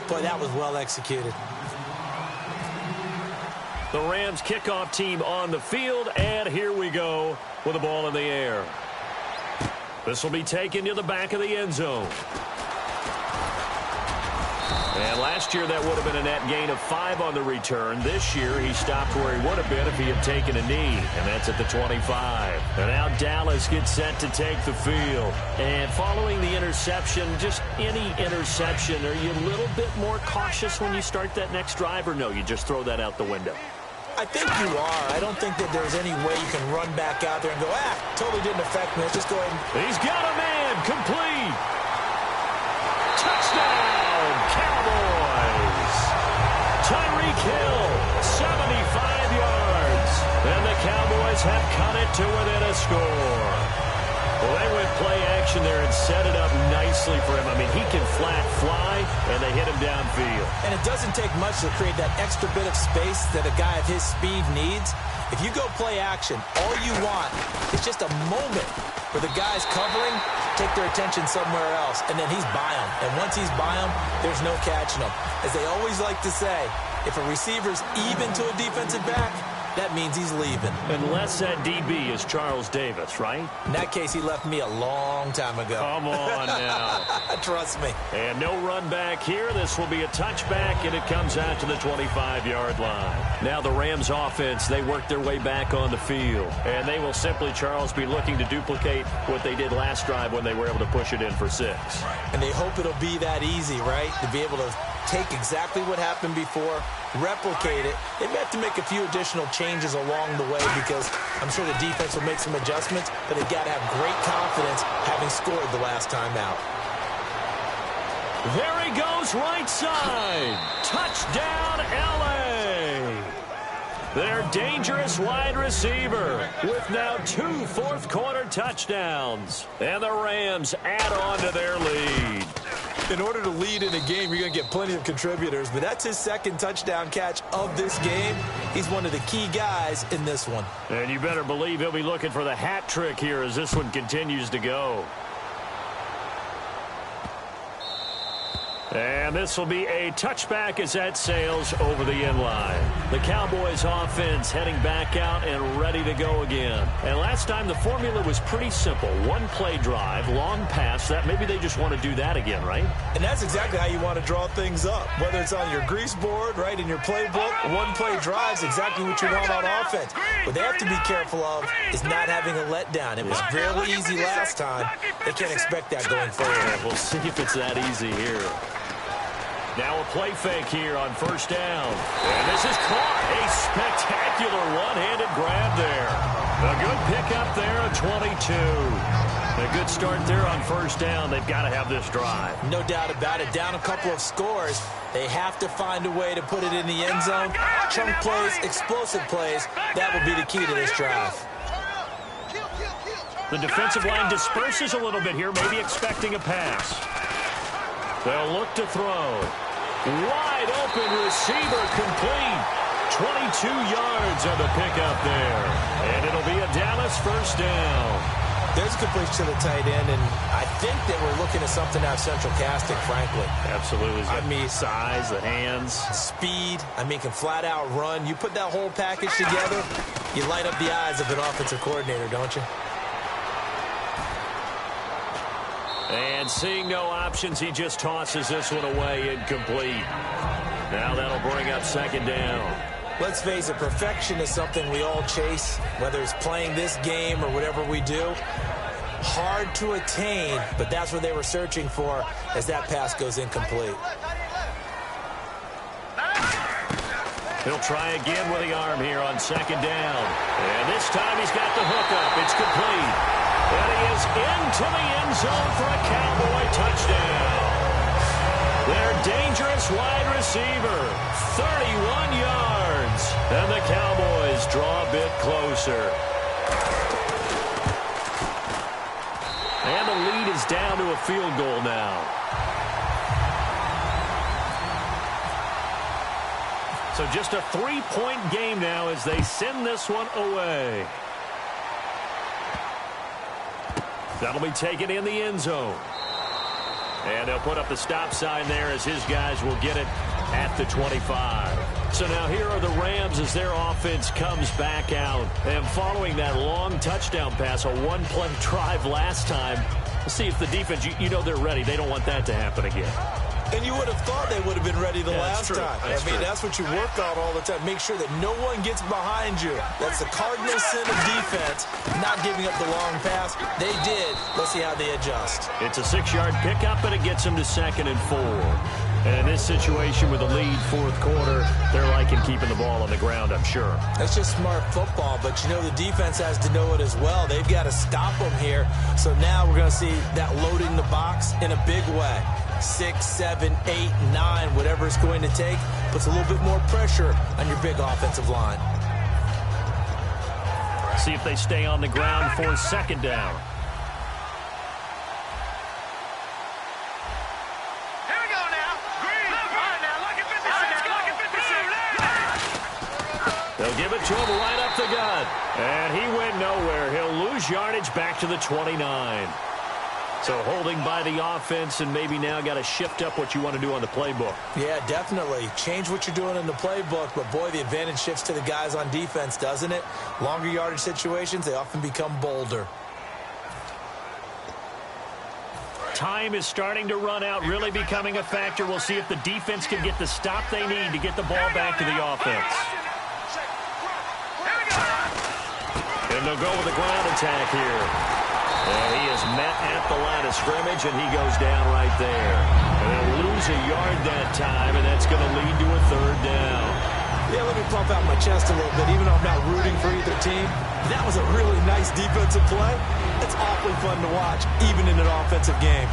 Boy, that was well executed. The Rams kickoff team on the field, and here we go with the ball in the air. This will be taken to the back of the end zone. And last year, that would have been a net gain of 5 on the return. This year, he stopped where he would have been if he had taken a knee, and that's at the 25. And now Dallas gets set to take the field. And following the interception, just any interception, are you a little bit more cautious when you start that next drive, or no, you just throw that out the window? I think you are. I don't think that there's any way you can run back out there and go, totally didn't affect me. Let's just go ahead and... He's got a man. Complete. Touchdown, Cowboys. Tyreek Hill, 75 yards. And the Cowboys have cut it to within a score. Well, they went play action there and set it up nicely for him. I mean, he can flat fly, and they hit him downfield. And it doesn't take much to create that extra bit of space that a guy of his speed needs. If you go play action, all you want is just a moment where the guys covering take their attention somewhere else, and then he's by them. And once he's by them, there's no catching him. As they always like to say, if a receiver's even to a defensive back, that means he's leaving. Unless that DB is Charles Davis, right? In that case, he left me a long time ago. Come on now. Trust me. And no run back here. This will be a touchback, and it comes out to the 25-yard line. Now the Rams offense, they work their way back on the field. And they will simply, Charles, be looking to duplicate what they did last drive when they were able to push it in for 6. And they hope it'll be that easy, right? To be able to take exactly what happened before, replicate it. They may have to make a few additional changes along the way because I'm sure the defense will make some adjustments, but they've got to have great confidence having scored the last time out. There he goes, right side. Touchdown, L.A. Their dangerous wide receiver with now 2 fourth-quarter touchdowns. And the Rams add on to their lead. In order to lead in a game, you're going to get plenty of contributors, but that's his second touchdown catch of this game. He's one of the key guys in this one. And you better believe he'll be looking for the hat trick here as this one continues to go. And this will be a touchback as that sails over the end line. The Cowboys offense heading back out and ready to go again. And last time the formula was pretty simple. 1-play drive, long pass. That maybe they just want to do that again, right? And that's exactly how you want to draw things up. Whether it's on your grease board, right, in your playbook, 1-play drive is exactly what you want on offense. What they have to be careful of is not having a letdown. It was really easy last time. They can't expect that going forward. We'll see if it's that easy here. Now a play fake here on first down. And this is caught. A spectacular one-handed grab there. A good pickup there at 22. A good start there on first down. They've got to have this drive. No doubt about it. Down a couple of scores. They have to find a way to put it in the end zone. Chunk plays, explosive plays. That will be the key to this drive. The defensive line disperses a little bit here, maybe expecting a pass. They'll look to throw. Wide open receiver complete. 22 yards on the pickup there. And it'll be a Dallas first down. There's a completion to the tight end, and I think that we're looking at something out of central casting, frankly. Absolutely. I mean, size, the hands. Speed. I mean, can flat out run. You put that whole package together, you light up the eyes of an offensive coordinator, don't you? And seeing no options, he just tosses this one away, incomplete. Now that'll bring up second down. Let's face it, perfection is something we all chase, whether it's playing this game or whatever we do. Hard to attain, but that's what they were searching for as that pass goes incomplete. He'll try again with the arm here on second down. And this time he's got the hookup. It's complete. And he is into the end zone for a Cowboy touchdown. Their dangerous wide receiver, 31 yards. And the Cowboys draw a bit closer. And the lead is down to a field goal now. So just a 3-point game now as they send this one away. That'll be taken in the end zone. And they'll put up the stop sign there as his guys will get it at the 25. So now here are the Rams as their offense comes back out. And following that long touchdown pass, a one-play drive last time, we'll see if the defense, you know they're ready. They don't want that to happen again. And you would have thought they would have been ready the last time. That's what you work on all the time. Make sure that no one gets behind you. That's the cardinal sin of defense, not giving up the long pass. They did. Let's see how they adjust. It's a 6-yard pickup, and it gets them to 2nd and 4. And in this situation with a lead, fourth quarter, they're liking keeping the ball on the ground, I'm sure. That's just smart football, but you know the defense has to know it as well. They've got to stop them here. So now we're going to see that loading the box in a big way. 6, 7, 8, 9, whatever it's going to take, puts a little bit more pressure on your big offensive line. See if they stay on the ground for 2nd down. Here we go now. Green. All right, now look at 56. They'll give it to him right up the gut. And he went nowhere. He'll lose yardage back to the 29. So holding by the offense, and maybe now got to shift up what you want to do on the playbook. Yeah, definitely. Change what you're doing in the playbook, but boy, the advantage shifts to the guys on defense, doesn't it? Longer yardage situations, they often become bolder. Time is starting to run out, really becoming a factor. We'll see if the defense can get the stop they need to get the ball back to the offense. And they'll go with the ground attack here. And he is met at the line of scrimmage, and he goes down right there. And they'll lose a yard that time, and that's going to lead to a 3rd down. Yeah, let me pump out my chest a little bit. Even though I'm not rooting for either team, that was a really nice defensive play. It's awfully fun to watch, even in an offensive game.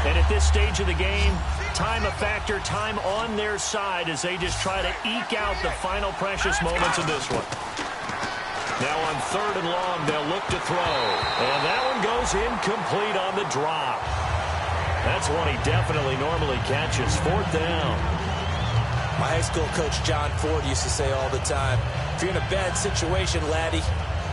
And at this stage of the game, time a factor, time on their side as they just try to eke out the final precious moments of this one. Now on 3rd and long, they'll look to throw. And that one goes incomplete on the drop. That's one he definitely normally catches. 4th down. My high school coach, John Ford, used to say all the time, if you're in a bad situation, laddie,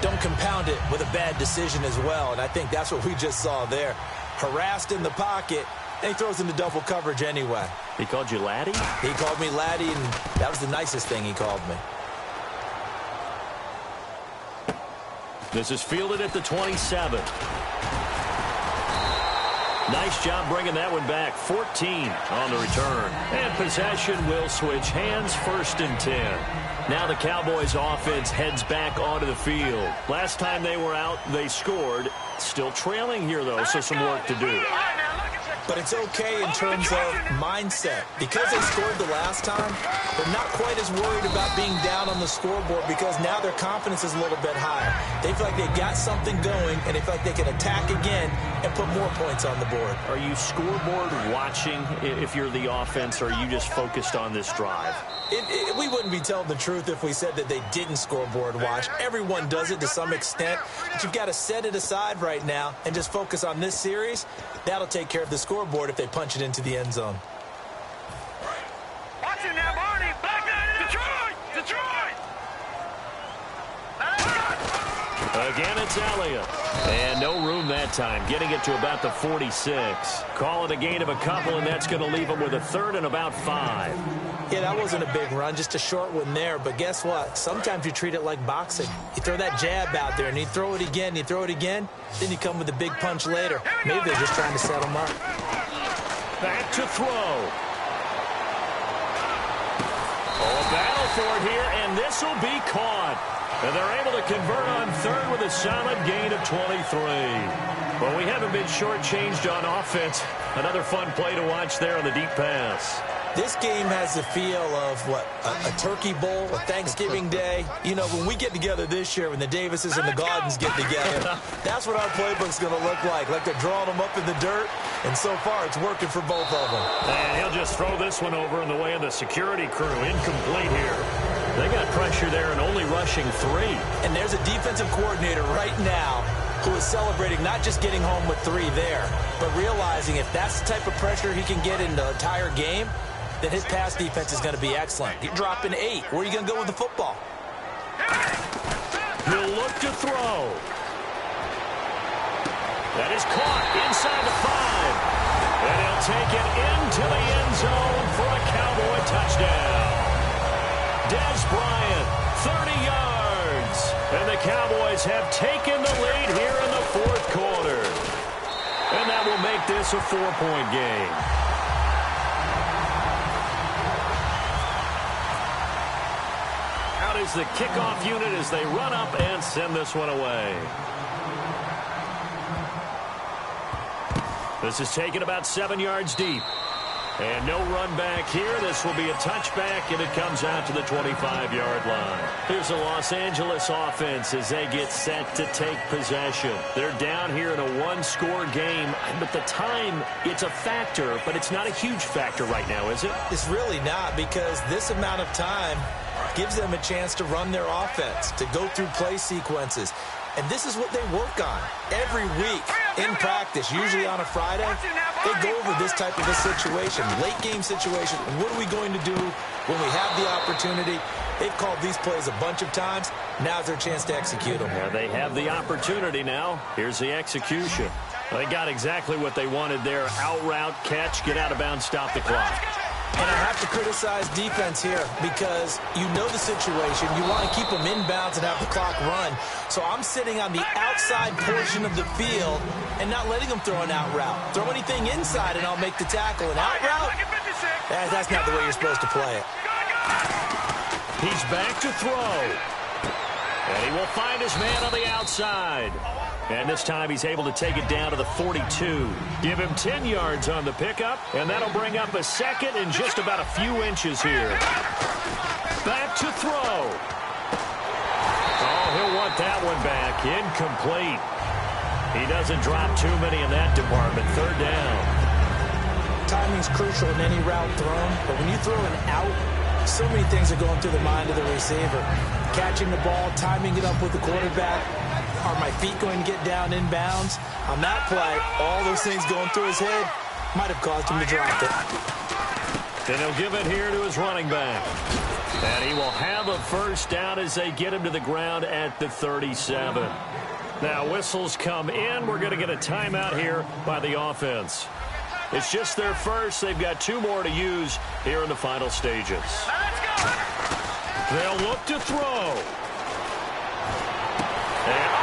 don't compound it with a bad decision as well. And I think that's what we just saw there. Harassed in the pocket, and he throws into double coverage anyway. He called you laddie? He called me laddie, and that was the nicest thing he called me. This is fielded at the 27. Nice job bringing that one back. 14 on the return. And possession will switch hands, 1st and 10. Now the Cowboys offense heads back onto the field. Last time they were out, they scored. Still trailing here, though, so some work to do. But it's okay in terms of mindset. Because they scored the last time, they're not quite as worried about being down on the scoreboard because now their confidence is a little bit higher. They feel like they've got something going, and they feel like they can attack again and put more points on the board. Are you scoreboard watching if you're the offense, or are you just focused on this drive? We wouldn't be telling the truth if we said that they didn't scoreboard watch. Everyone does it to some extent, but you've got to set it aside right now and just focus on this series. That'll take care of the scoreboard if they punch it into the end zone. Watch it now, Barney. Back there, Detroit! Detroit! Again, it's Elliott. And no room that time, getting it to about the 46. Call it a gain of a couple, and that's going to leave them with a 3rd and about 5. Yeah, that wasn't a big run, just a short one there. But guess what? Sometimes you treat it like boxing. You throw that jab out there, and you throw it again, you throw it again, then you come with a big punch later. Maybe they're just trying to set them up. Back to throw. Oh, a battle for it here, and this will be caught. And they're able to convert on 3rd with a solid gain of 23. Well, we haven't been shortchanged on offense. Another fun play to watch there on the deep pass. This game has the feel of, what, a turkey bowl, a Thanksgiving day. You know, when we get together this year, when the Davises and the Gaudens get together, that's what our playbook's going to look like they're drawing them up in the dirt, and so far it's working for both of them. And he'll just throw this one over in the way of the security crew. Incomplete here. They got pressure there and only rushing 3. And there's a defensive coordinator right now who is celebrating not just getting home with 3 there, but realizing if that's the type of pressure he can get in the entire game, then his pass defense is going to be excellent. You're dropping 8. Where are you going to go with the football? He'll look to throw. That is caught inside the 5. And he'll take it into the end zone for a Cowboy touchdown. Dez Bryant, 30 yards. And the Cowboys have taken the lead here in the 4th quarter. And that will make this a 4-point game. Out is the kickoff unit as they run up and send this one away. This is taken about 7 yards deep. And no run back here. This will be a touchback, and it comes out to the 25-yard line. Here's the Los Angeles offense as they get set to take possession. They're down here in a 1-score game, but the time, it's a factor, but it's not a huge factor right now, is it? It's really not, because this amount of time gives them a chance to run their offense, to go through play sequences. And this is what they work on every week in practice, usually on a Friday. They go over this type of a situation, late game situation. What are we going to do when we have the opportunity? They've called these plays a bunch of times. Now's their chance to execute them. Yeah, they have the opportunity now. Here's the execution. They got exactly what they wanted there. Out route, catch, get out of bounds, stop the clock. And I have to criticize defense here because you know the situation. You want to keep them inbounds and have the clock run. So I'm sitting on the outside portion of the field and not letting them throw an out route. Throw anything inside and I'll make the tackle. An out route? That's not the way you're supposed to play it. He's back to throw. And he will find his man on the outside. And this time he's able to take it down to the 42. Give him 10 yards on the pickup, and that'll bring up a second in just about a few inches here. Back to throw. Oh, he'll want that one back. Incomplete. He doesn't drop too many in that department. 3rd down. Timing's crucial in any route thrown, but when you throw an out, so many things are going through the mind of the receiver. Catching the ball, timing it up with the quarterback. Are my feet going to get down inbounds? On that play, all those things going through his head might have caused him to drop it. Then he'll give it here to his running back. And he will have a 1st down as they get him to the ground at the 37. Now, whistles come in. We're going to get a timeout here by the offense. It's just their first. They've got 2 more to use here in the final stages. They'll look to throw. And,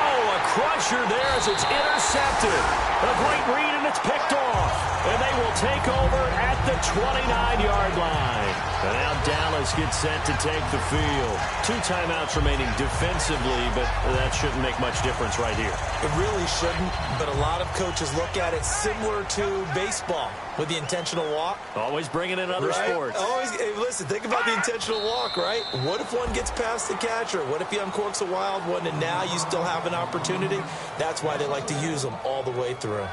crusher there as it's intercepted. A great read, and it's picked off. And they will take over at the 29-yard line. And now Dallas gets set to take the field. 2 timeouts remaining defensively, but that shouldn't make much difference right here. It really shouldn't, but a lot of coaches look at it similar to baseball with the intentional walk. Always bringing in other sports. Always, hey, listen, think about the intentional walk, right? What if one gets past the catcher? What if he uncorks a wild one and now you still have an opportunity? That's why they like to use them all the way through.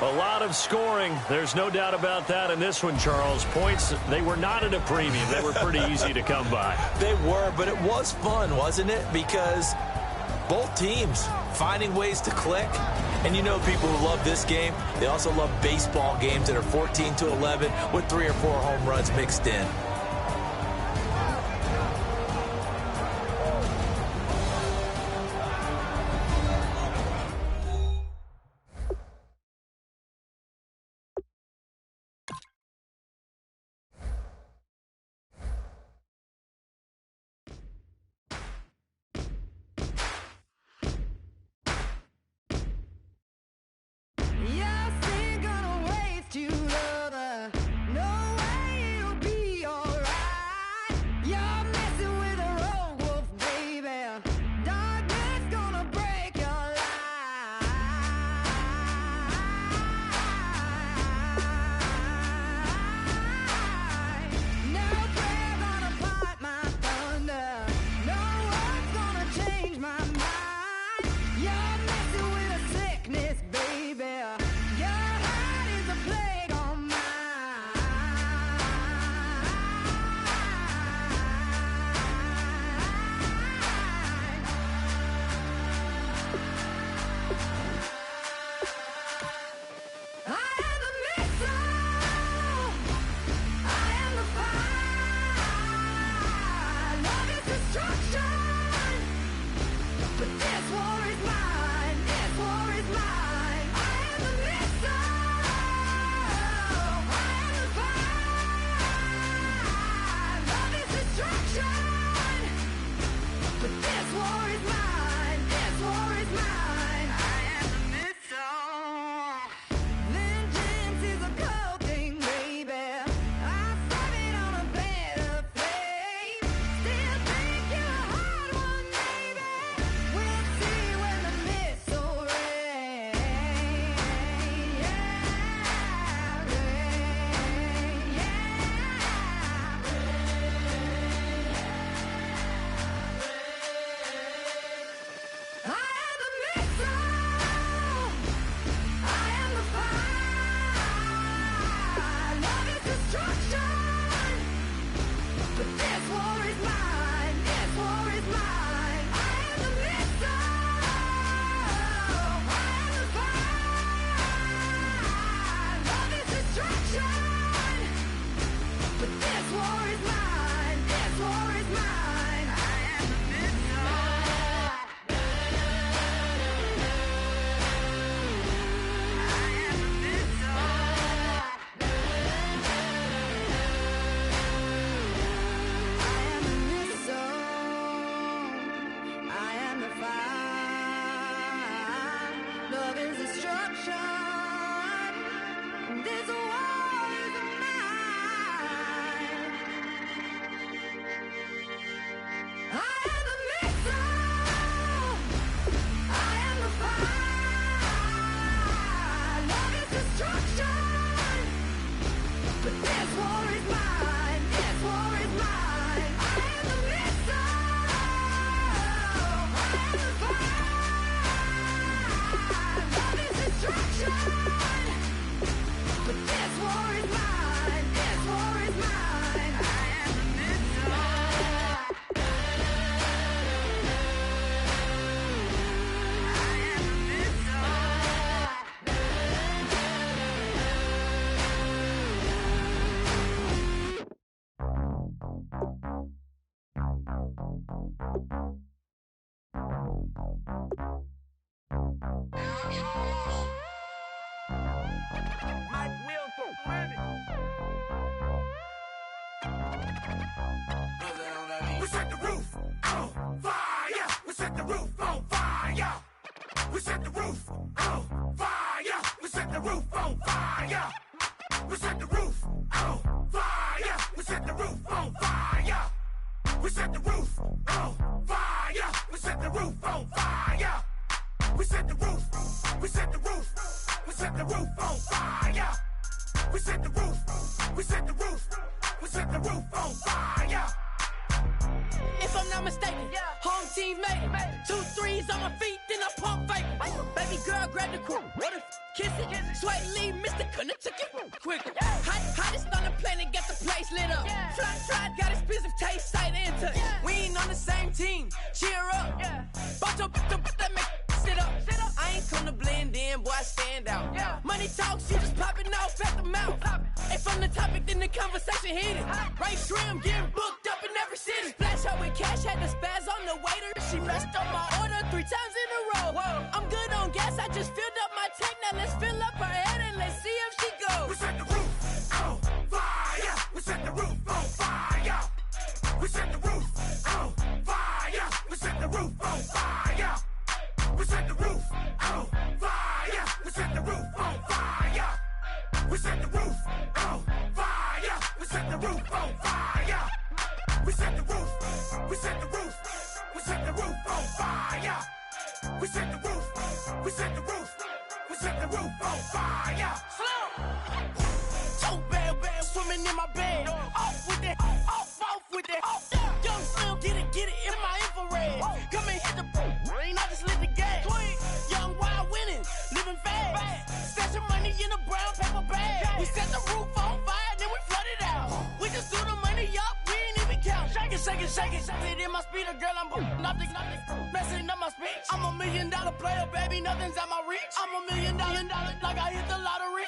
A lot of scoring. There's no doubt about that in this one, Charles. Points, they were not at a premium. They were pretty easy to come by. They were, but it was fun, wasn't it? Because both teams finding ways to click. And you know people who love this game, they also love baseball games that are 14-11 with 3 or 4 home runs mixed in. But this war is mine. This war is mine. I am the missile. I am the fire. Love is destruction. But this war is mine. This war is mine. I am the missile. We set the roof on fire. We set the roof on fire. We set the roof on fire. We set the roof on fire. We set the roof on fire. We set the roof on fire. We set the roof on fire. We set the roof on fire. We set the roof. We set the roof. We set the roof on fire. We set the roof. We set the roof. We set the roof on fire. If I'm not mistaken, home team made it. 2 3s on my feet, then I pump fake. Baby girl, grab the quote. What if kiss it? Sweat leave, Mr. Couldn't took it quicker. Hottest on the planet, got the place lit up. Fly, got expensive taste, sight into. We ain't on the same team. Cheer up. Bought your that make sit up. I ain't come to blend in, boy, I stand out. Money talks, you just popping off at the mouth. If I'm the topic, then the conversation heated. Right shrimp, getting booked up in every city. Splash out with cash, had the spaz on the waiter. She messed up my order 3 times in a row. I'm good on gas, I just filled up my tank. Now let's fill up her head and let's see if she goes. We set the roof on fire. We set the roof on fire. We set the roof on fire. We set the roof on fire. We set the roof on fire. We set the roof on fire. We set the roof on fire. We set the roof on fire. We set the roof. We set the roof. We set the roof on fire. We set the roof. We set the roof. We set the roof on fire. Slow. So bad, swimming in my bed. Off with it, off with it. Young Slim, get it in my infrared. Come and hit the rain, I just lit the gas. Young wild winning, living fast. Stash your money in a brown paper bag. We set the roof on fire, then we flood it out. We just threw the money up, we ain't even count. Shake it. It in my speeder, girl, I'm nothing, messing up my speech. I'm $1 million player, baby, nothing's at my reach. I'm $1 million, like I hit the lottery.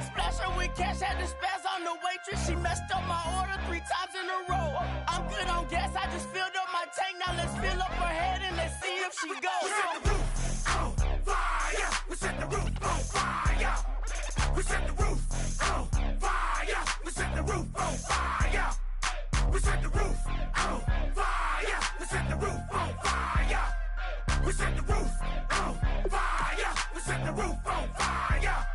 Splash her with cash, had the spaz on the waitress. She messed up my order 3 times in a row. I'm good on gas, I just filled up my tank. Now let's fill up her head and let's see if she goes. We set the roof on fire. We set the roof on fire. We set the roof on fire. We set the roof on fire. We set the roof on fire. We set the roof on fire. We set the roof on fire. We set the roof on fire.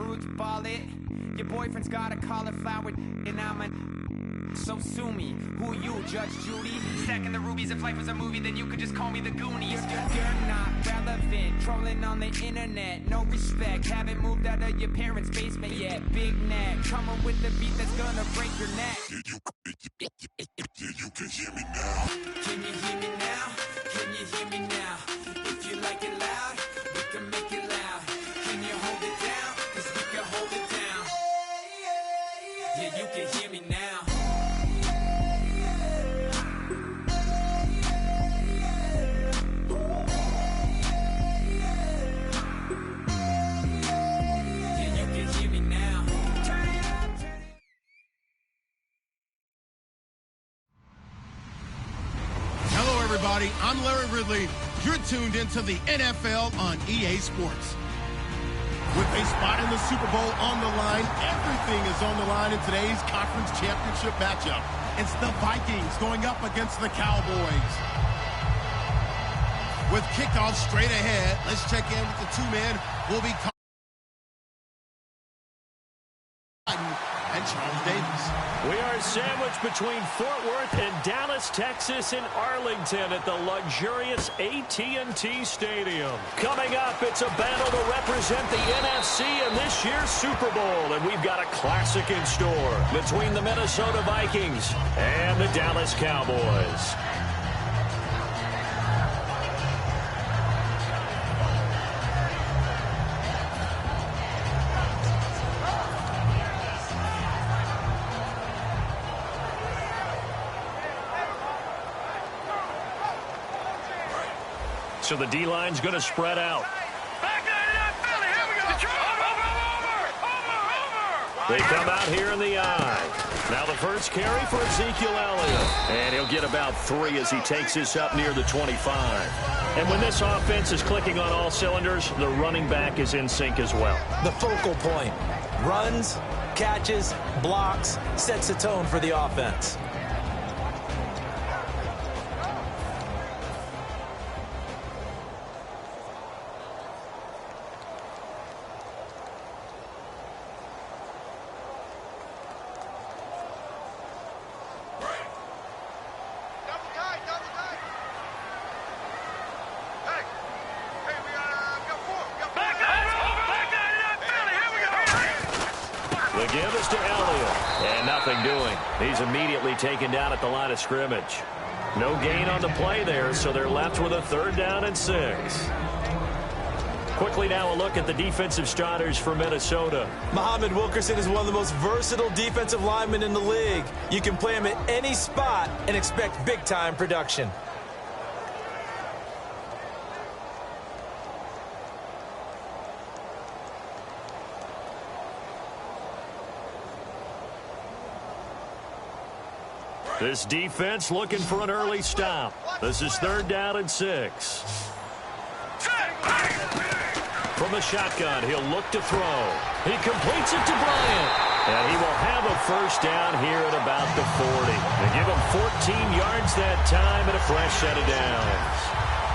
fruits, ball it. Your boyfriend's got a cauliflower, and I'm a... So sue me. Who you, Judge Judy? Stacking the rubies. If life was a movie, then you could just call me the Goonies. You're not relevant. Trolling on the internet. No respect. Haven't moved out of your parents' basement yet. Big neck. Coming with the beat that's gonna break your neck. You can hear me now. Can you hear me now? Can you hear me now? If you like it loud, we can make it loud. Can you hold it down? 'Cause we can hold it down. Yeah, you can hear me now. Yeah, you can hear me now. Turn it up, turn it. Hello, everybody. I'm Larry Ridley. You're tuned into the NFL on EA Sports. With a spot in the Super Bowl on the line, everything is on the line in today's conference championship matchup. It's the Vikings going up against the Cowboys. With kickoff straight ahead, let's check in with the two men who will be and Charles Davis. We are sandwiched between Fort Worth and Dallas, Texas, and Arlington at the luxurious AT&T Stadium. Coming up, it's a battle to represent the NFC in this year's Super Bowl, and we've got a classic in store between the Minnesota Vikings and the Dallas Cowboys. So the D-line's going to spread out. They come out here in the eye. Now the first carry for Ezekiel Elliott. And he'll get about 3 as he takes this up near the 25. And when this offense is clicking on all cylinders, the running back is in sync as well. The focal point. Runs, catches, blocks, sets the tone for the offense. The give is to Elliott, and nothing doing. He's immediately taken down at the line of scrimmage. No gain on the play there, so they're left with a 3rd down and 6. Quickly now a look at the defensive starters for Minnesota. Muhammad Wilkerson is one of the most versatile defensive linemen in the league. You can play him at any spot and expect big-time production. This defense looking for an early stop. This is 3rd down and 6. From the shotgun, he'll look to throw. He completes it to Bryant. And he will have a first down here at about the 40. They give him 14 yards that time and a fresh set of downs.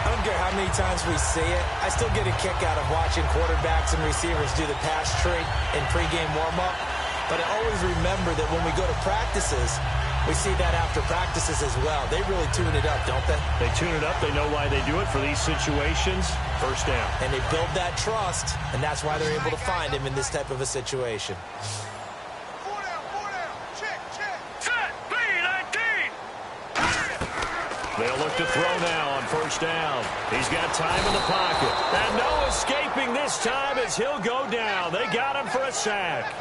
I don't care how many times we see it. I still get a kick out of watching quarterbacks and receivers do the pass trick in pregame warm-up. But I always remember that when we go to practices, we see that after practices as well. They really tune it up, don't they? They tune it up. They know why they do it for these situations. First down. And they build that trust, and that's why they're able to find him in this type of a situation. They'll look to throw now on first down. He's got time in the pocket. And no escaping this time as he'll go down. They got him for a sack.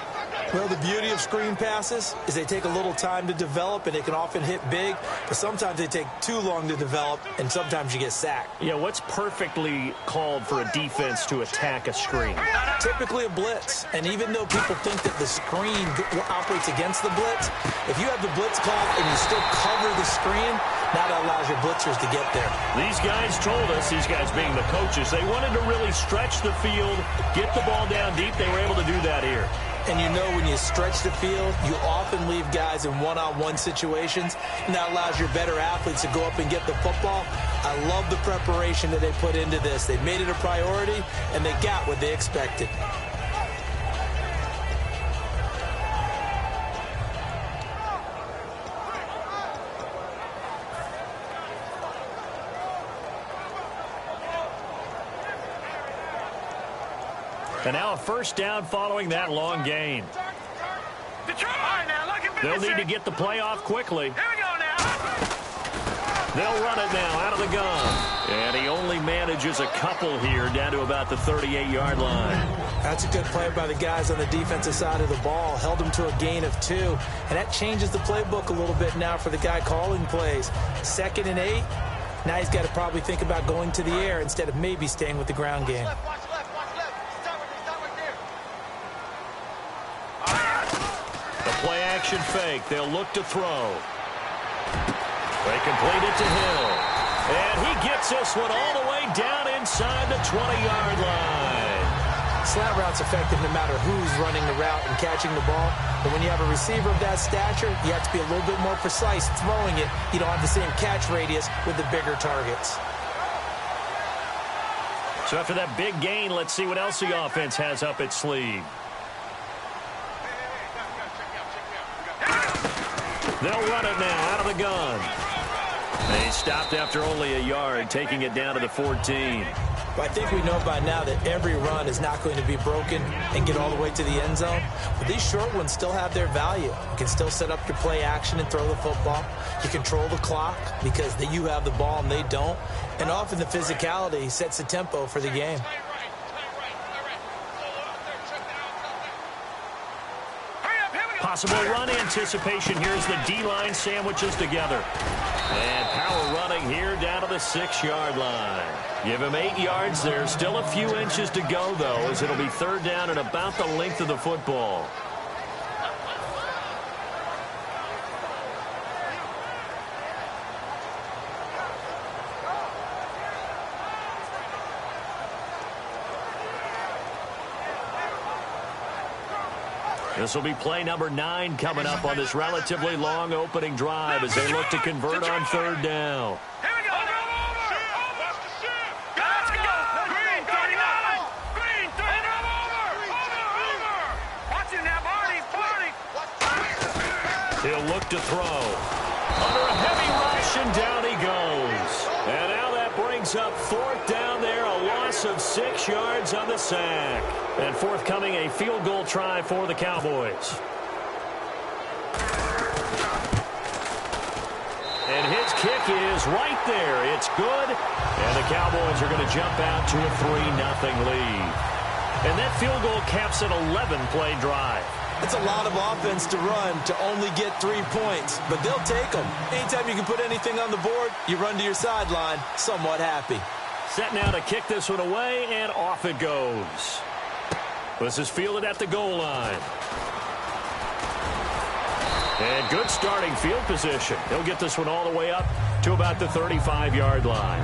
Well, the beauty of screen passes is they take a little time to develop, and they can often hit big, but sometimes they take too long to develop, and sometimes you get sacked. Yeah, what's perfectly called for a defense to attack a screen? Typically a blitz, and even though people think that the screen operates against the blitz, if you have the blitz called and you still cover the screen, now that allows your blitzers to get there. These guys told us, these guys being the coaches, they wanted to really stretch the field, get the ball down deep. They were able to do that here. And you know when you stretch the field, you often leave guys in one-on-one situations, and that allows your better athletes to go up and get the football. I love the preparation that they put into this. They made it a priority, and they got what they expected. And now a first down following that long gain. They'll need to get the play off quickly. Here we go now. They'll run it now out of the gun. And he only manages a couple here down to about the 38-yard line. That's a good play by the guys on the defensive side of the ball. Held them to a gain of 2. And that changes the playbook a little bit now for the guy calling plays. 2nd and 8. Now he's got to probably think about going to the air instead of maybe staying with the ground game. The play action fake. They'll look to throw. They complete it to Hill. And he gets this one all the way down inside the 20-yard line. Slant route's effective no matter who's running the route and catching the ball. But when you have a receiver of that stature, you have to be a little bit more precise throwing it. You don't have the same catch radius with the bigger targets. So after that big gain, let's see what else the offense has up its sleeve. They'll run it now out of the gun. They stopped after only a yard, taking it down to the 14. But I think we know by now that every run is not going to be broken and get all the way to the end zone. But these short ones still have their value. You can still set up your play action and throw the football. You control the clock because you have the ball and they don't. And often the physicality sets the tempo for the game. Possible run anticipation. Here's the D-line sandwiches together. And power running here down to the 6-yard line. Give him 8 yards there. Still a few inches to go, though, as it'll be 3rd down and about the length of the football. This will be play number 9 coming up on this relatively long opening drive as they look to convert on 3rd down. Here we go. Let's go. Green, 39. Green, 39. Over. Watch it now, Barney. He'll look to throw. Under a heavy rush, and down he goes. And now that brings up 4th down there, a loss of 6 yards on the sack. And forthcoming, a field goal try for the Cowboys. And his kick is right there. It's good. And the Cowboys are going to jump out to a 3-0 lead. And that field goal caps an 11-play drive. It's a lot of offense to run to only get 3 points, but they'll take them. Anytime you can put anything on the board, you run to your sideline somewhat happy. Set now to kick this one away, and off it goes. This is fielded at the goal line. And good starting field position. He'll get this one all the way up to about the 35-yard line.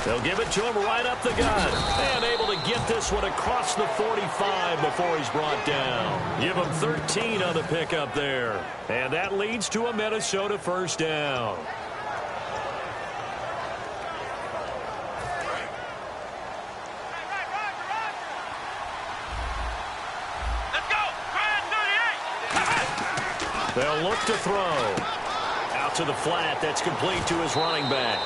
They'll give it to him right up the gut. And able to get this one across the 45 before he's brought down. Give him 13 on the pickup there. And that leads to a Minnesota first down. Let's go. They'll look to throw. Out to the flat. That's complete to his running back.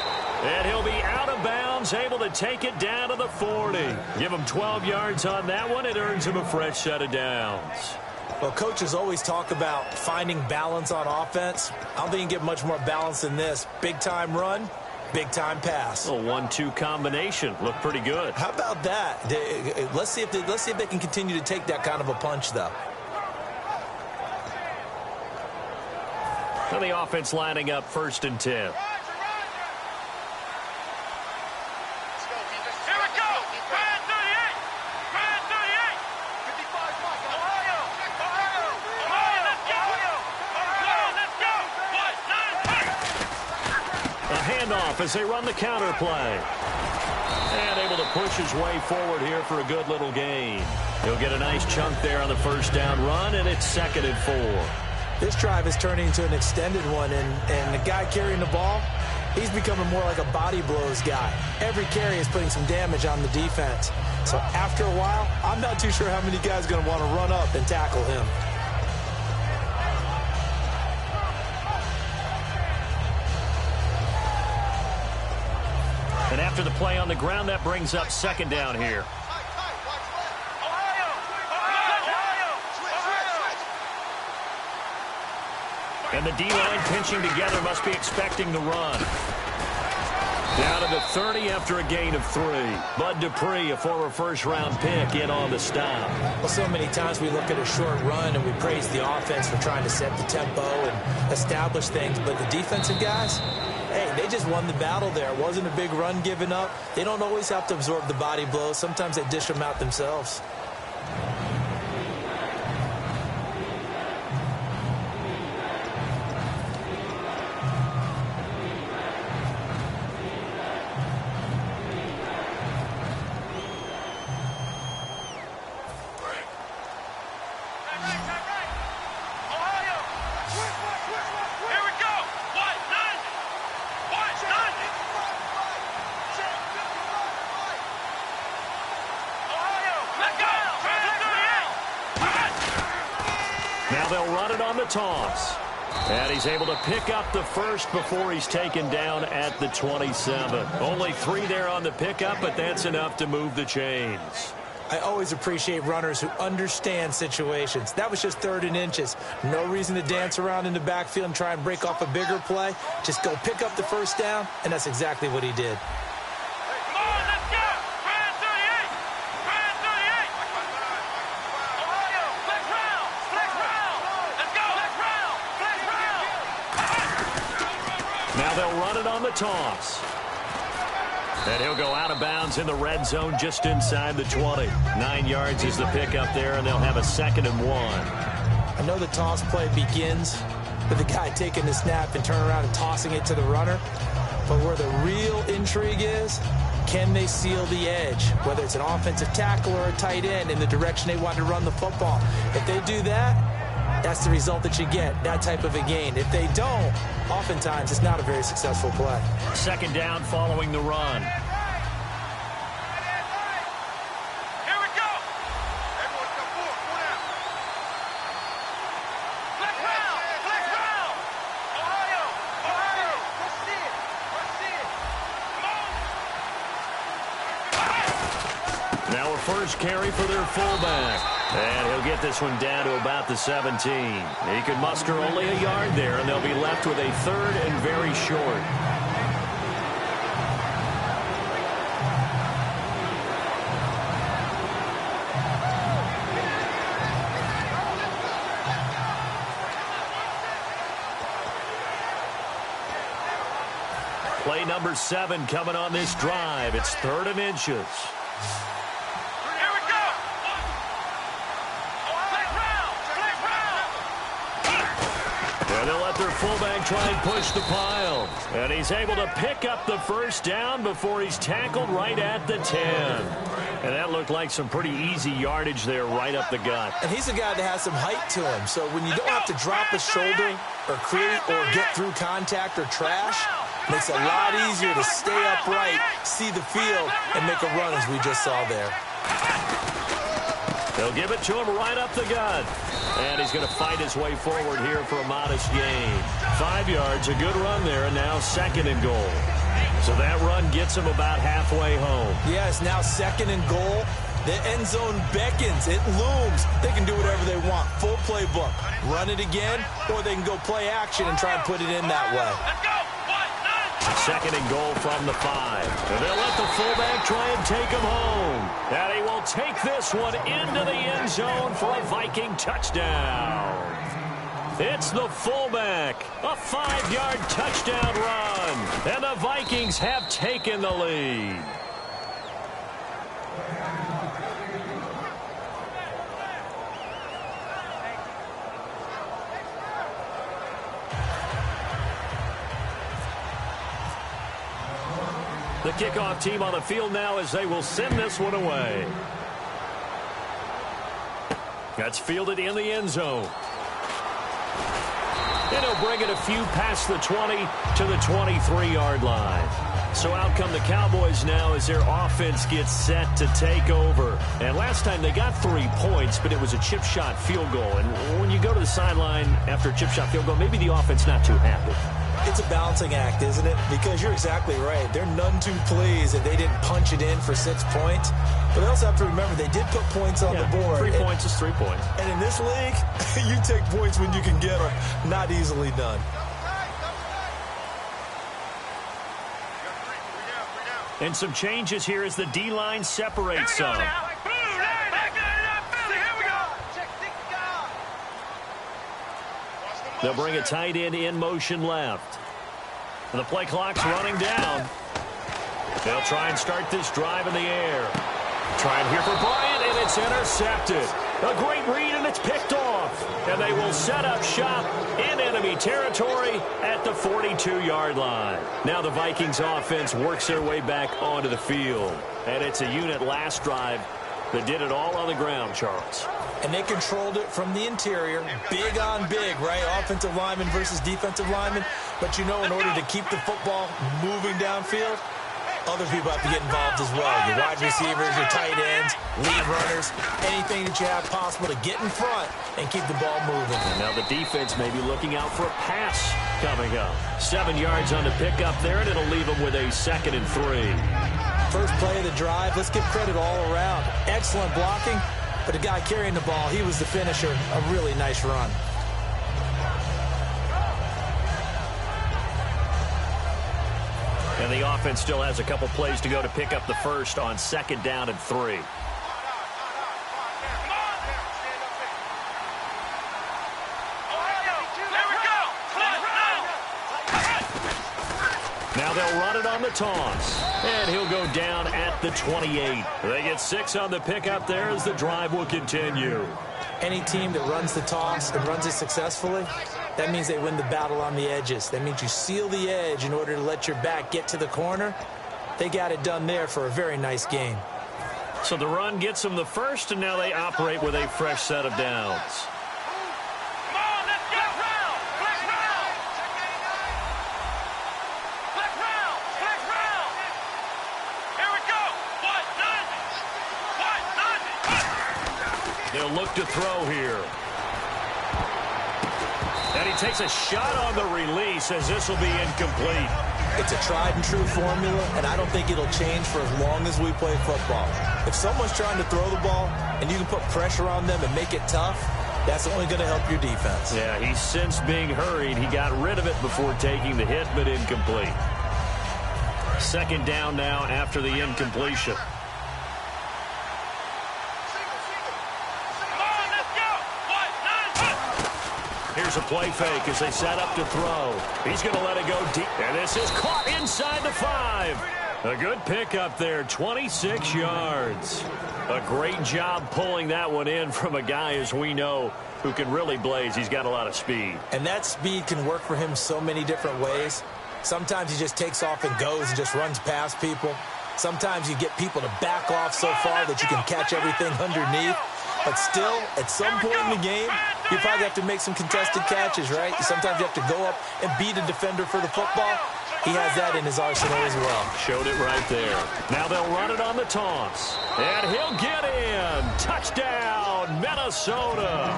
And he'll be out of bounds, able to take it down to the 40. Give him 12 yards on that one. It earns him a fresh set of downs. Well, coaches always talk about finding balance on offense. I don't think you can get much more balance than this. Big-time run, big-time pass. A 1-2 combination. Looked pretty good. How about that? Let's see if they can continue to take that kind of a punch, though. And the offense lining up 1st and 10. As they run the counter play. And able to push his way forward here for a good little gain. He'll get a nice chunk there on the first down run, and it's 2nd and 4. This drive is turning into an extended one, and the guy carrying the ball, he's becoming more like a body blows guy. Every carry is putting some damage on the defense. So after a while, I'm not too sure how many guys are going to want to run up and tackle him. And after the play on the ground, that brings up 2nd down here. And the D-line pinching together, must be expecting the run. Down to the 30 after a gain of 3. Bud Dupree, a former first-round pick, in on the stop. Well, so many times we look at a short run and we praise the offense for trying to set the tempo and establish things, but the defensive guys, hey, they just won the battle there. It wasn't a big run given up. They don't always have to absorb the body blows. Sometimes they dish them out themselves. Now they'll run it on the toss. And he's able to pick up the first before he's taken down at the 27. Only 3 there on the pickup, but that's enough to move the chains. I always appreciate runners who understand situations. That was just 3rd and inches. No reason to dance around in the backfield and try and break off a bigger play. Just go pick up the first down, and that's exactly what he did. Now they'll run it on the toss. And he'll go out of bounds in the red zone just inside the 20. 9 yards is the pickup there, and they'll have a 2nd and 1. I know the toss play begins with the guy taking the snap and turning around and tossing it to the runner. But where the real intrigue is, can they seal the edge, whether it's an offensive tackle or a tight end, in the direction they want to run the football? If they do that, that's the result that you get, that type of a gain. If they don't, oftentimes it's not a very successful play. 2nd down following the run. Here we go. Everyone come forward. Go down. Flex round. Flex round. Ohio. Ohio. Let's see it. Let's see it. Come on. Now a first carry for their fullback. And he'll get this one down to about the 17. He could muster only a yard there, and they'll be left with a 3rd and very short. Play number 7 coming on this drive. It's 3rd and inches. And they'll let their fullback try and push the pile. And he's able to pick up the first down before he's tackled right at the 10. And that looked like some pretty easy yardage there right up the gut. And he's a guy that has some height to him. So when you don't have to drop a shoulder or create or get through contact or trash, it makes it a lot easier to stay upright, see the field, and make a run as we just saw there. They'll give it to him right up the gut. And he's going to fight his way forward here for a modest gain. 5 yards, a good run there, and now 2nd and goal. So that run gets him about halfway home. Yes, now 2nd and goal. The end zone beckons. It looms. They can do whatever they want. Full playbook. Run it again, or they can go play action and try and put it in that way. 2nd and goal from the 5. And they'll let the fullback try and take him home. And he will take this one into the end zone for a Viking touchdown. It's the fullback. A 5-yard touchdown run. And the Vikings have taken the lead. The kickoff team on the field now as they will send this one away. That's fielded in the end zone. And he'll bring it a few past the 20 to the 23-yard line. So out come the Cowboys now as their offense gets set to take over. And last time they got 3 points, but it was a chip shot field goal. And when you go to the sideline after a chip shot field goal, maybe the offense not too happy. It's a balancing act, isn't it? Because you're exactly right. They're none too pleased that they didn't punch it in for 6 points. But they also have to remember they did put points on the board. 3 points is 3 points. And in this league, you take points when you can get them. Not easily done. And some changes here as the D-line separates some. They'll bring a tight end in motion left. And the play clock's running down. They'll try and start this drive in the air. Trying here for Bryant, and it's intercepted. A great read, and it's picked off. And they will set up shop in enemy territory at the 42-yard line. Now the Vikings offense works their way back onto the field. And it's a unit last drive that did it all on the ground, Charles. And they controlled it from the interior. Big on big, right? Offensive lineman versus defensive lineman. But you know, in order to keep the football moving downfield, other people have to get involved as well. Your wide receivers, your tight ends, lead runners, anything that you have possible to get in front and keep the ball moving. And now the defense may be looking out for a pass coming up. 7 yards on the pickup there, and it'll leave them with a 2nd and 3. First play of the drive, let's give credit all around. Excellent blocking, but the guy carrying the ball, he was the finisher. A really nice run. And the offense still has a couple plays to go to pick up the first on 2nd down and 3. Now they'll run it on the toss. And he'll go down at the 28. They get 6 on the pickup there as the drive will continue. Any team that runs the toss and runs it successfully, that means they win the battle on the edges. That means you seal the edge in order to let your back get to the corner. They got it done there for a very nice game. So the run gets them the first, and now they operate with a fresh set of downs. They'll look to throw here. And he takes a shot on the release as this will be incomplete. It's a tried and true formula, and I don't think it'll change for as long as we play football. If someone's trying to throw the ball and you can put pressure on them and make it tough, that's only going to help your defense. Yeah, he's since being hurried. He got rid of it before taking the hit, but incomplete. 2nd down now after the incompletion. Here's a play fake as they set up to throw. He's going to let it go deep. And this is caught inside the 5. A good pickup there, 26 yards. A great job pulling that one in from a guy, as we know, who can really blaze. He's got a lot of speed. And that speed can work for him so many different ways. Sometimes he just takes off and goes and just runs past people. Sometimes you get people to back off so far that you can catch everything underneath. But still, at some point in the game, you probably have to make some contested catches, right? Sometimes you have to go up and beat a defender for the football. He has that in his arsenal as well. Showed it right there. Now they'll run it on the toss. And he'll get in. Touchdown, Minnesota.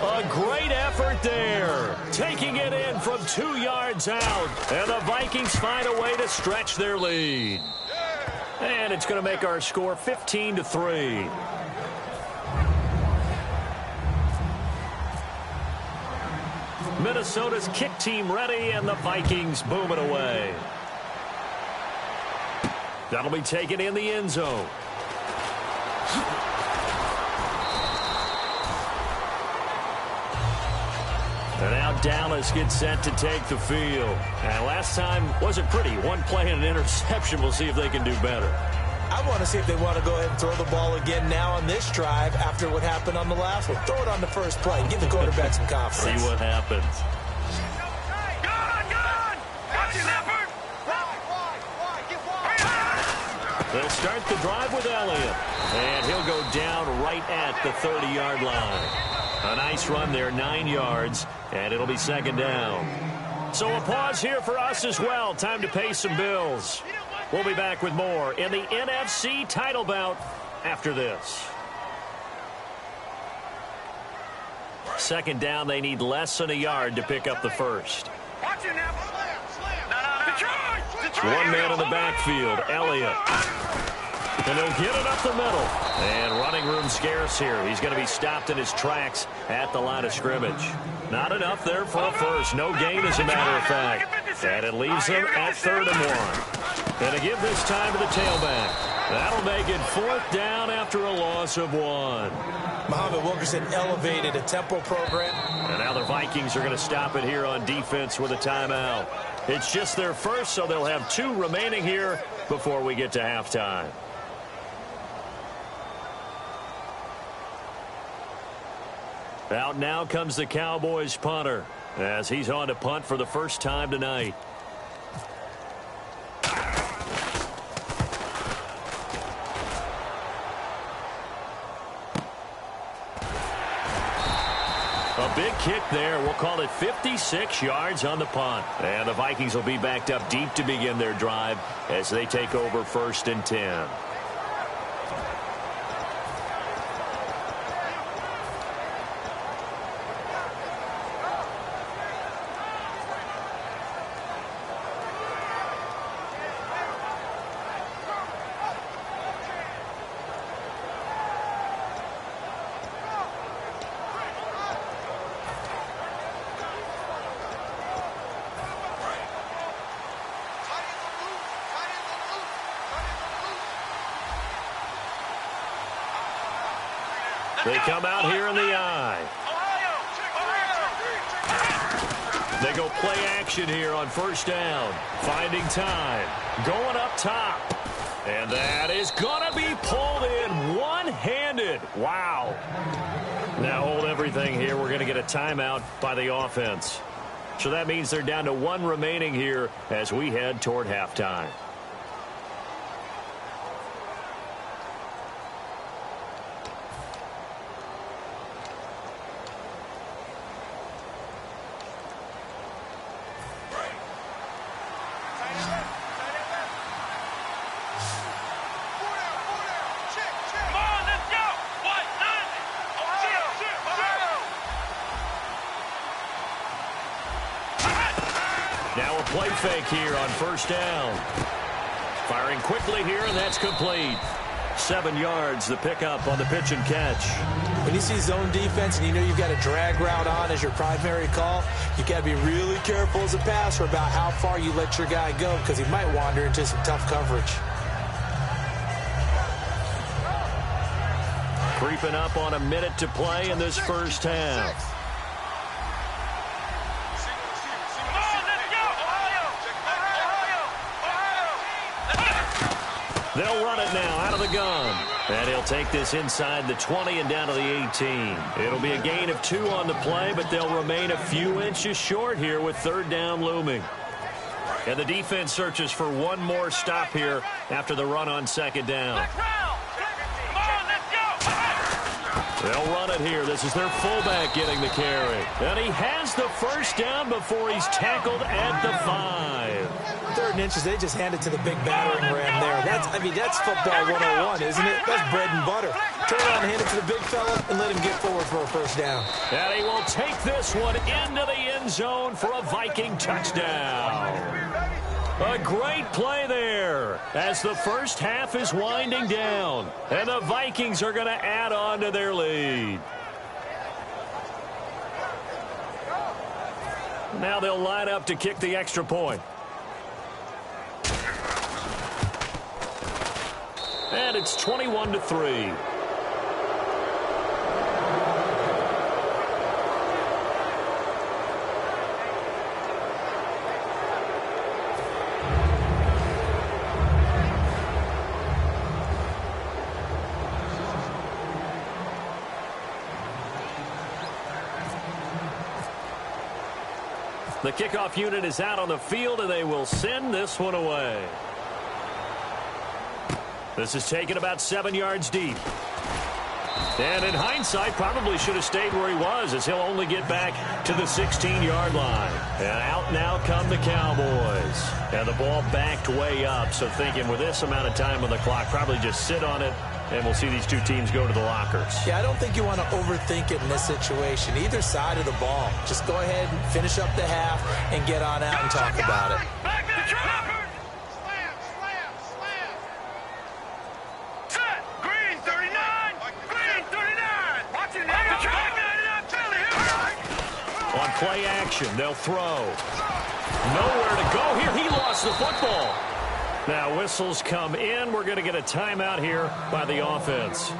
A great effort there. Taking it in from 2 yards out. And the Vikings find a way to stretch their lead. And it's going to make our score 15-3. Minnesota's kick team ready, and the Vikings boom it away. That'll be taken in the end zone. And now Dallas gets set to take the field. And last time wasn't pretty. One play and an interception. We'll see if they can do better. I want to see if they want to go ahead and throw the ball again now on this drive after what happened on the last one. Throw it on the first play and give the quarterback some confidence. See what happens. They'll start the drive with Elliott. And he'll go down right at the 30-yard line. A nice run there, 9 yards, and it'll be second down. So a pause here for us as well. Time to pay some bills. We'll be back with more in the NFC title bout after this. Second down, they need less than a yard to pick up the first. Watch it now. One man in the backfield, Elliott. And he'll get it up the middle. And running room scarce here. He's going to be stopped in his tracks at the line of scrimmage. Not enough there for a first. No gain, as a matter of fact. And it leaves him at 3rd and 1. And to give this time to the tailback. That'll make it 4th down after a loss of 1. Muhammad Wilkerson elevated a tempo program. And now the Vikings are going to stop it here on defense with a timeout. It's just their first, so they'll have 2 remaining here before we get to halftime. Out now comes the Cowboys punter as he's on to punt for the first time tonight. A big kick there. We'll call it 56 yards on the punt. And the Vikings will be backed up deep to begin their drive as they take over 1st and 10. They come out here in the eye. They go play action here on 1st down. Finding time. Going up top. And that is going to be pulled in one-handed. Wow. Now hold everything here. We're going to get a timeout by the offense. So that means they're down to 1 remaining here as we head toward halftime. Now a play fake here on 1st down. Firing quickly here, and that's complete. 7 yards, the pickup on the pitch and catch. When you see zone defense and you know you've got a drag route on as your primary call, you've got to be really careful as a passer about how far you let your guy go because he might wander into some tough coverage. Creeping up on a minute to play in this first half. They'll run it now out of the gun. And he'll take this inside the 20 and down to the 18. It'll be a gain of 2 on the play, but they'll remain a few inches short here with 3rd down looming. And the defense searches for one more stop here after the run on 2nd down. They'll run it here. This is their fullback getting the carry. And he has the 1st down before he's tackled at the 5. 3rd and inches, they just hand it to the big battering ram there. That's football 101, isn't it? That's bread and butter. Turn around and hand it to the big fella and let him get forward for a 1st down. And he will take this one into the end zone for a Viking touchdown. A great play there as the first half is winding down. And the Vikings are going to add on to their lead. Now they'll line up to kick the extra point. And it's 21-3. The kickoff unit is out on the field, and they will send this one away. This is taken about 7 yards deep. And in hindsight, probably should have stayed where he was, as he'll only get back to the 16-yard line. And out now come the Cowboys. And the ball backed way up, so thinking with this amount of time on the clock, probably just sit on it, and we'll see these two teams go to the lockers. Yeah, I don't think you want to overthink it in this situation. Either side of the ball. Just go ahead and finish up the half and get on out and talk about it. Back to the Choppers! Slam, slam, slam! Set! Green 39! Green 39! Watch it now! On play action, they'll throw. Nowhere to go here. He lost the football. Now whistles come in. We're going to get a timeout here by the offense.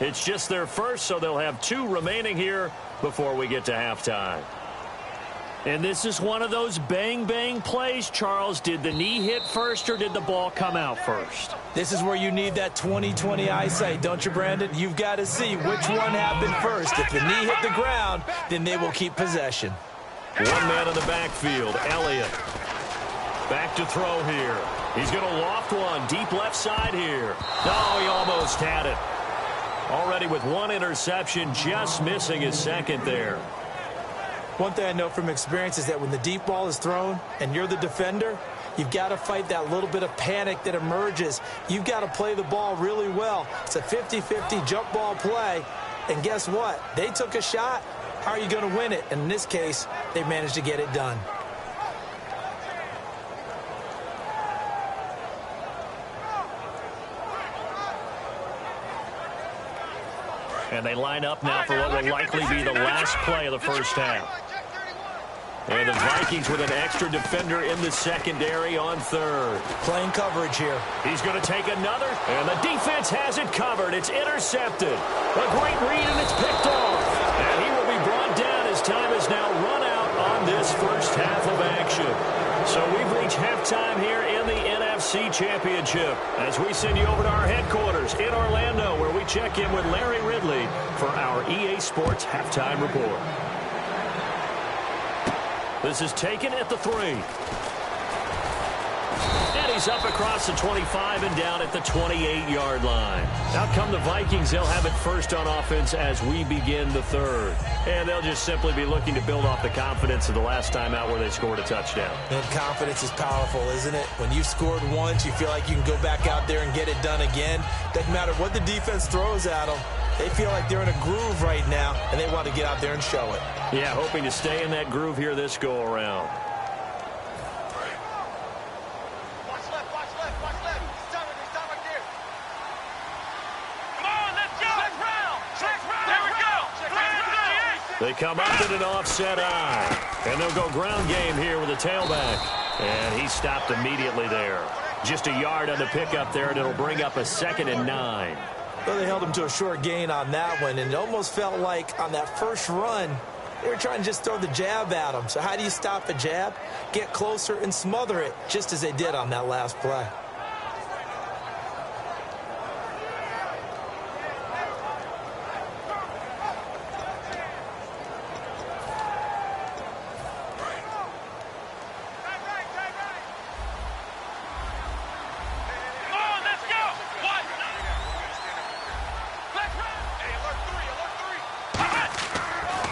It's just their first, so they'll have 2 remaining here before we get to halftime. And this is one of those bang-bang plays, Charles. Did the knee hit first or did the ball come out first? This is where you need that 20/20 eyesight, don't you, Brandon? You've got to see which one happened first. If the knee hit the ground, then they will keep possession. One man in the backfield, Elliott. Back to throw here. He's going to loft one deep left side here. No, he almost had it. Already with 1 interception, just missing his second there. One thing I know from experience is that when the deep ball is thrown and you're the defender, you've got to fight that little bit of panic that emerges. You've got to play the ball really well. It's a 50-50 jump ball play. And guess what? They took a shot. How are you going to win it? And in this case, they managed to get it done. And they line up now for what will likely be the last play of the first half. And the Vikings with an extra defender in the secondary on third. Playing coverage here. He's going to take another, and the defense has it covered. It's intercepted. A great read, and it's picked off. And he will be brought down as time is now run out on this first half of action. So we've reached halftime here in the NFC Championship as we send you over to our headquarters in Orlando, where we check in with Larry Ridley for our EA Sports Halftime Report. This is taken at the 3. And he's up across the 25 and down at the 28-yard line. Out come the Vikings. They'll have it first on offense as we begin the third. And they'll just simply be looking to build off the confidence of the last time out where they scored a touchdown. And confidence is powerful, isn't it? When you've scored once, you feel like you can go back out there and get it done again. Doesn't matter what the defense throws at them. They feel like they're in a groove right now, and they want to get out there and show it. Yeah, hoping to stay in that groove here this go-around. Watch left, watch left, watch left. He's done right there. Come on, let's go. Let's round. There we go. They come up in an offset eye. And they'll go ground game here with a tailback. And he stopped immediately there. Just a yard on the pickup there, and it'll bring up a 2nd and 9. Well, they held him to a short gain on that one, and it almost felt like on that first run, they were trying to just throw the jab at him. So how do you stop a jab? Get closer and smother it, just as they did on that last play.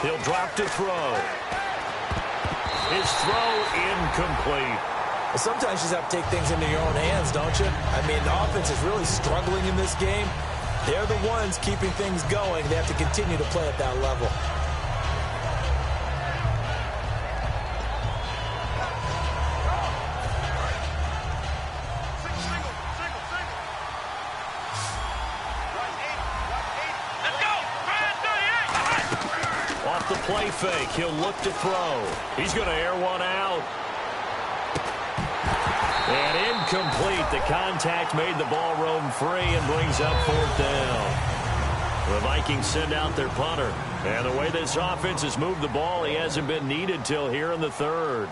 He'll drop to throw. His throw incomplete. Sometimes you just have to take things into your own hands, don't you? I mean, the offense is really struggling in this game. They're the ones keeping things going. They have to continue to play at that level. Off the play fake, he'll look to throw. He's going to air one out. And incomplete. The contact made the ball roam free and brings up 4th down. The Vikings send out their punter. And the way this offense has moved the ball, he hasn't been needed till here in the 3rd.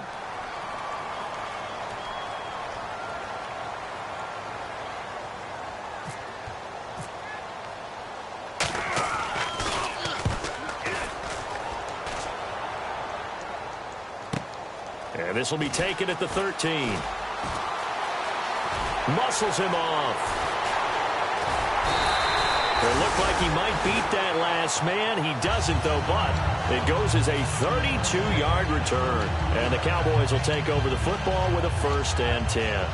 And this will be taken at the 13. Muscles him off. It looked like he might beat that last man. He doesn't, though, but it goes as a 32-yard return. And the Cowboys will take over the football with a 1st and 10.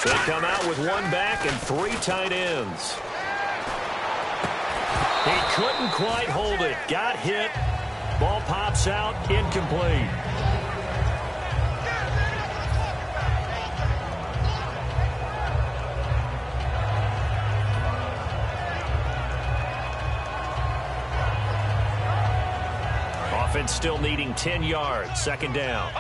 They come out with 1 back and 3 tight ends. He couldn't quite hold it. Got hit. Ball pops out. Incomplete. Offense still needing 10 yards. 2nd down.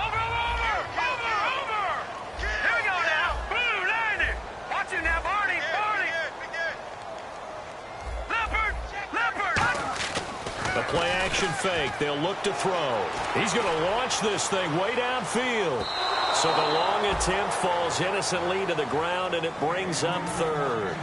Play action fake. They'll look to throw. He's going to launch this thing way downfield. So the long attempt falls innocently to the ground, and it brings up 3rd.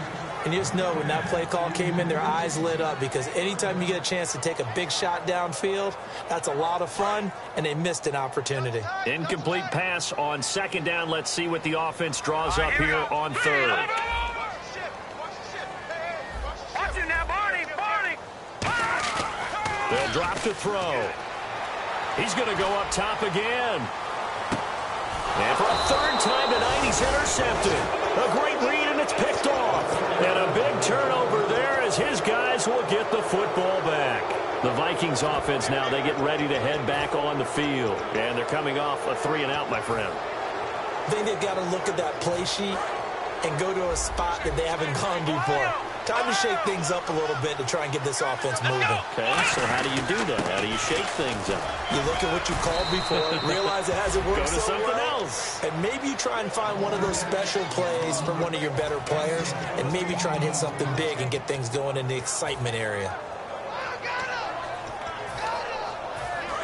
And you just know when that play call came in, their eyes lit up, because anytime you get a chance to take a big shot downfield, that's a lot of fun, and they missed an opportunity. Incomplete pass on 2nd down. Let's see what the offense draws up here on 3rd. They'll drop to throw. He's going to go up top again. And for a 3rd time tonight, he's intercepted. A great read, and it's picked off. And a big turnover there as his guys will get the football back. The Vikings offense now, they get ready to head back on the field. And they're coming off a 3-and-out, my friend. I think they've got to look at that play sheet and go to a spot that they haven't gone before. Time to shake things up a little bit to try and get this offense moving. Okay, so how do you do that? How do you shake things up? You look at what you called before, realize it hasn't worked so so something well, else. and maybe you try and find one of those special plays from one of your better players, and maybe try and hit something big and get things going in the excitement area.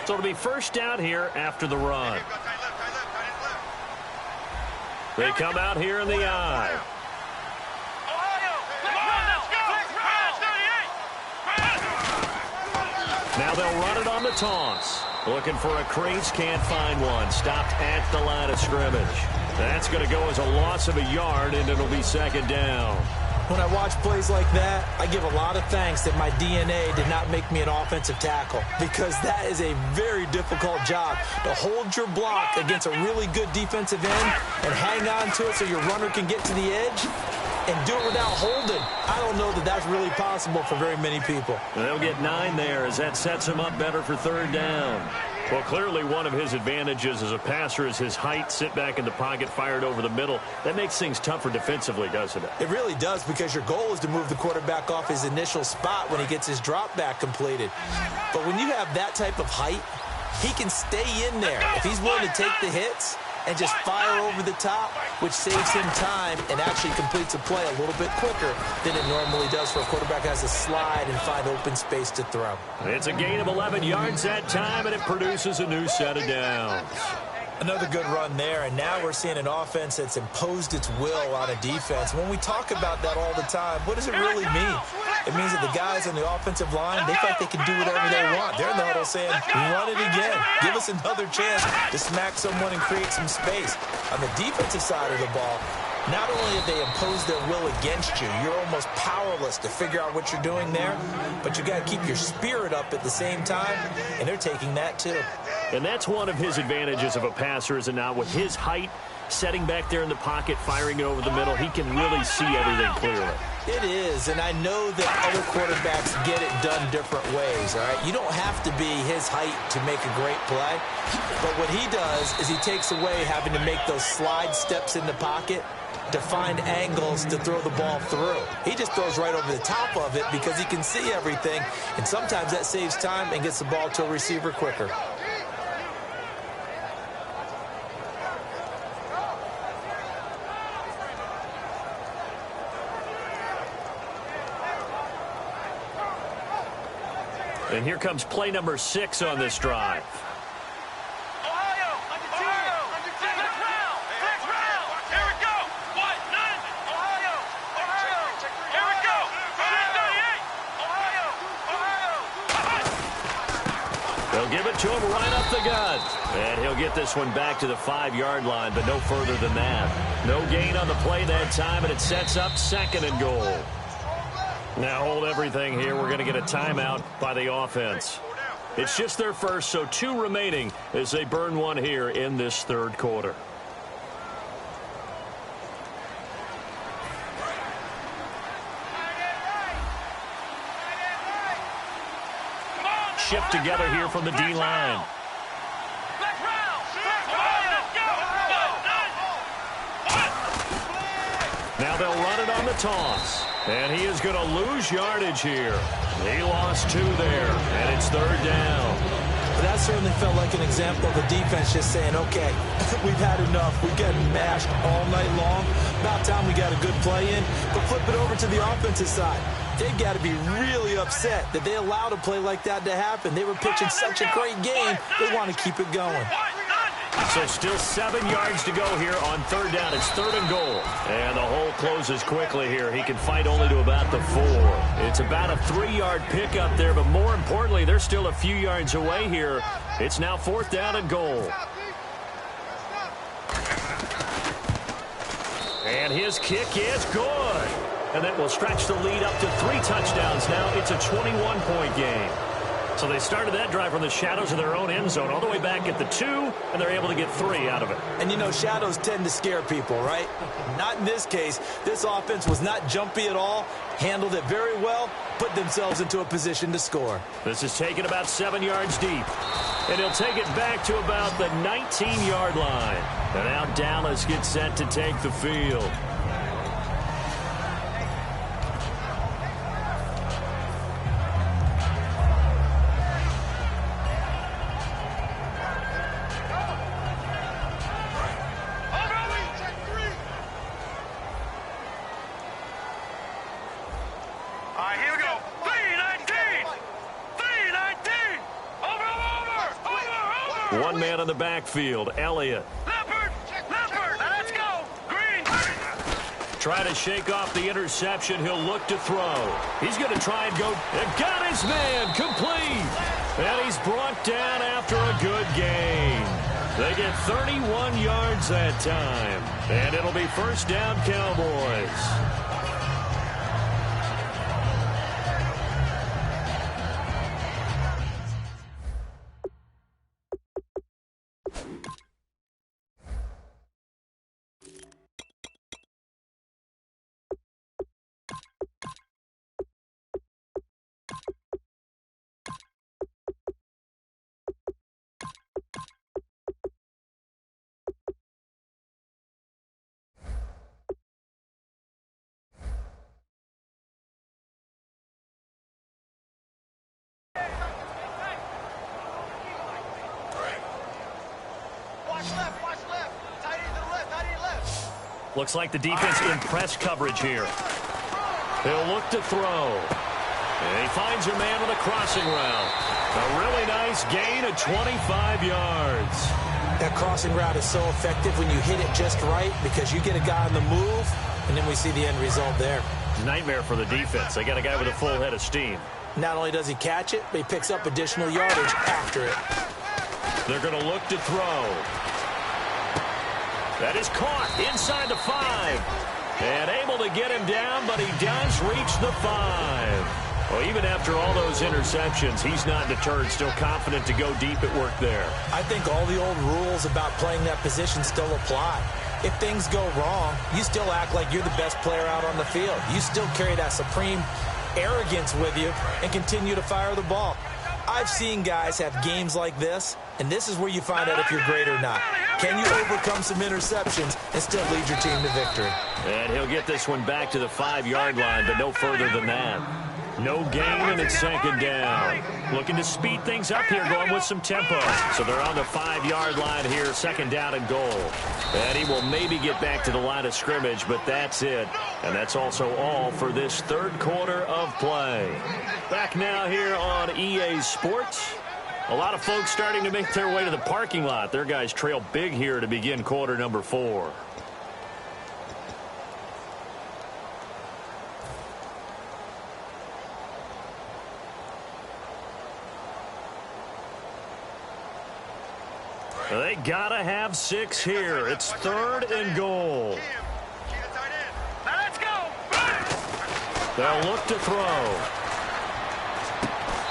So it'll be 1st down here after the run. They come out here in the I. Now they'll run it on the toss. Looking for a crease, can't find one. Stopped at the line of scrimmage. That's going to go as a loss of a yard, and it'll be 2nd down. When I watch plays like that, I give a lot of thanks that my DNA did not make me an offensive tackle, because that is a very difficult job, to hold your block against a really good defensive end and hang on to it so your runner can get to the edge and do it without holding. I don't know that that's really possible for very many people. They'll get 9 there as that sets him up better for 3rd down. Well, clearly one of his advantages as a passer is his height, sit back in the pocket, fired over the middle. That makes things tougher defensively, doesn't it? It really does, because your goal is to move the quarterback off his initial spot when he gets his drop back completed. But when you have that type of height, he can stay in there if he's willing to take the hits and just fire over the top, which saves him time and actually completes a play a little bit quicker than it normally does for a quarterback who has to slide and find open space to throw. It's a gain of 11 yards that time, and it produces a new set of downs. Another good run there, and now we're seeing an offense that's imposed its will on a defense. When we talk about that all the time, what does it really mean? It means that the guys on the offensive line, they feel like they can do whatever they want. They're in the huddle saying, run it again. Give us another chance to smack someone and create some space. On the defensive side of the ball, not only have they imposed their will against you, you're almost powerless to figure out what you're doing there, but you got to keep your spirit up at the same time, and they're taking that too. And that's one of his advantages of a passer, is it not? With his height, setting back there in the pocket, firing it over the middle, he can really see everything clearly. It is, and I know that other quarterbacks get it done different ways, all right? You don't have to be his height to make a great play, but what he does is he takes away having to make those slide steps in the pocket to find angles to throw the ball through. He just throws right over the top of it because he can see everything, and sometimes that saves time and gets the ball to a receiver quicker. And here comes play number 6 on this drive. They'll give it to him right up the gut. And he'll get this one back to the 5-yard line, but no further than that. No gain on the play that time, and it sets up 2nd and goal. Now hold everything here. We're going to get a timeout by the offense. It's just their first, so 2 remaining as they burn one here in this 3rd quarter. Shift together here from the D-line. Now they'll run it on the toss. And he is going to lose yardage here. He lost 2 there, and it's 3rd down. That certainly felt like an example of the defense just saying, okay, we've had enough. We've gotten mashed all night long. About time we got a good play in. But flip it over to the offensive side. They've got to be really upset that they allowed a play like that to happen. They were pitching such a great game, they want to keep it going. So still 7 yards to go here on 3rd down. It's 3rd and goal. And the hole closes quickly here. He can fight only to about the 4. It's about a 3-yard pickup there, but more importantly, they're still a few yards away here. It's now 4th down and goal. And his kick is good. And that will stretch the lead up to 3 touchdowns now. It's a 21-point game. So they started that drive from the shadows of their own end zone all the way back at the 2, and they're able to get 3 out of it. And, you know, shadows tend to scare people, right? Not in this case. This offense was not jumpy at all, handled it very well, put themselves into a position to score. This is taken about 7 yards deep, and he'll take it back to about the 19-yard line. And now Dallas gets set to take the field. One man on the backfield, Elliott. Leopard, let's go. Green. Try to shake off the interception. He'll look to throw. He's going to try and go. Got his man complete. And he's brought down after a good gain. They get 31 yards that time. And it'll be 1st down, Cowboys. Looks like the defense in press coverage here. He'll look to throw. And he finds a man with a crossing route. A really nice gain of 25 yards. That crossing route is so effective when you hit it just right because you get a guy on the move, and then we see the end result there. Nightmare for the defense. They got a guy with a full head of steam. Not only does he catch it, but he picks up additional yardage after it. They're going to look to throw. That is caught inside the 5. And able to get him down, but he does reach the 5. Well, even after all those interceptions, he's not deterred, still confident to go deep at work there. I think all the old rules about playing that position still apply. If things go wrong, you still act like you're the best player out on the field. You still carry that supreme arrogance with you and continue to fire the ball. I've seen guys have games like this, and this is where you find out if you're great or not. Can you overcome some interceptions and still lead your team to victory? And he'll get this one back to the 5-yard line, but no further than that. No gain, and it's 2nd down. Looking to speed things up here, going with some tempo. So they're on the 5-yard line here, 2nd down and goal. And he will maybe get back to the line of scrimmage, but that's it. And that's also all for this 3rd quarter of play. Back now here on EA Sports. A lot of folks starting to make their way to the parking lot. Their guys trail big here to begin quarter number 4. They got to have 6 here. It's 3rd and goal. Now let's go. They'll look to throw.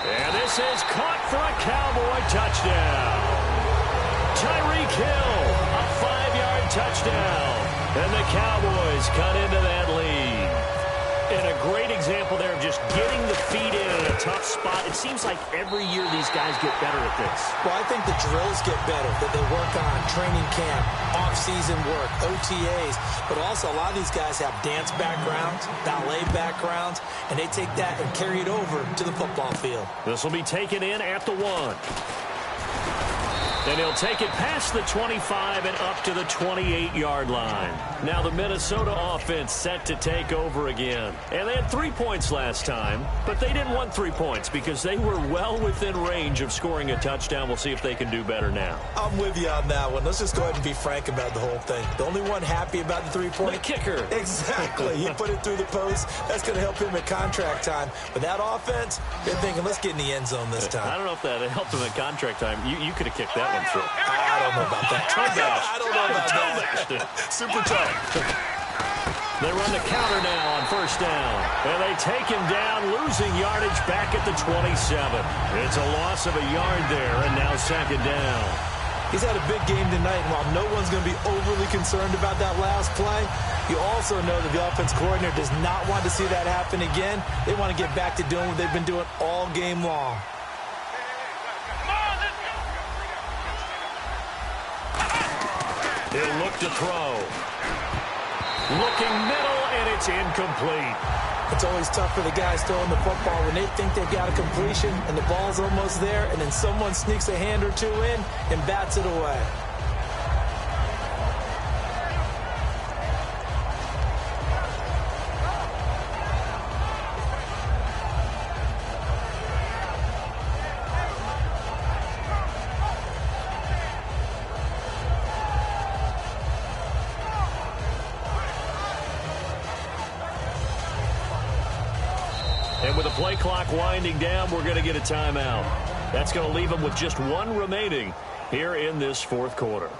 And this is caught for a Cowboy touchdown. Tyreek Hill, a 5-yard touchdown. And the Cowboys cut into that lead. And a great example there of just getting the feet in a tough spot. It seems like every year these guys get better at this. Well, I think the drills get better that they work on, training camp, off-season work, OTAs. But also a lot of these guys have dance backgrounds, ballet backgrounds, and they take that and carry it over to the football field. This will be taken in at the 1. And he'll take it past the 25 and up to the 28-yard line. Now the Minnesota offense set to take over again. And they had 3 points last time, but they didn't want 3 points because they were well within range of scoring a touchdown. We'll see if they can do better now. I'm with you on that one. Let's just go ahead and be frank about the whole thing. The only one happy about the 3-point? The kicker. Exactly. He put it through the post. That's going to help him at contract time. But that offense, they're thinking, let's get in the end zone this time. I don't know if that helped him at contract time. You could have kicked that one through. I don't know about that. I don't know about that. Super toe. They run the counter now on 1st down. And they take him down, losing yardage back at the 27. It's a loss of a yard there, and now 2nd down. He's had a big game tonight, and while no one's going to be overly concerned about that last play, you also know that the offense coordinator does not want to see that happen again. They want to get back to doing what they've been doing all game long. He'll look to throw. Looking middle, and it's incomplete. It's always tough for the guys throwing the football when they think they've got a completion and the ball's almost there, and then someone sneaks a hand or two in and bats it away. And with the play clock winding down, we're going to get a timeout. That's going to leave them with just 1 remaining here in this 4th quarter.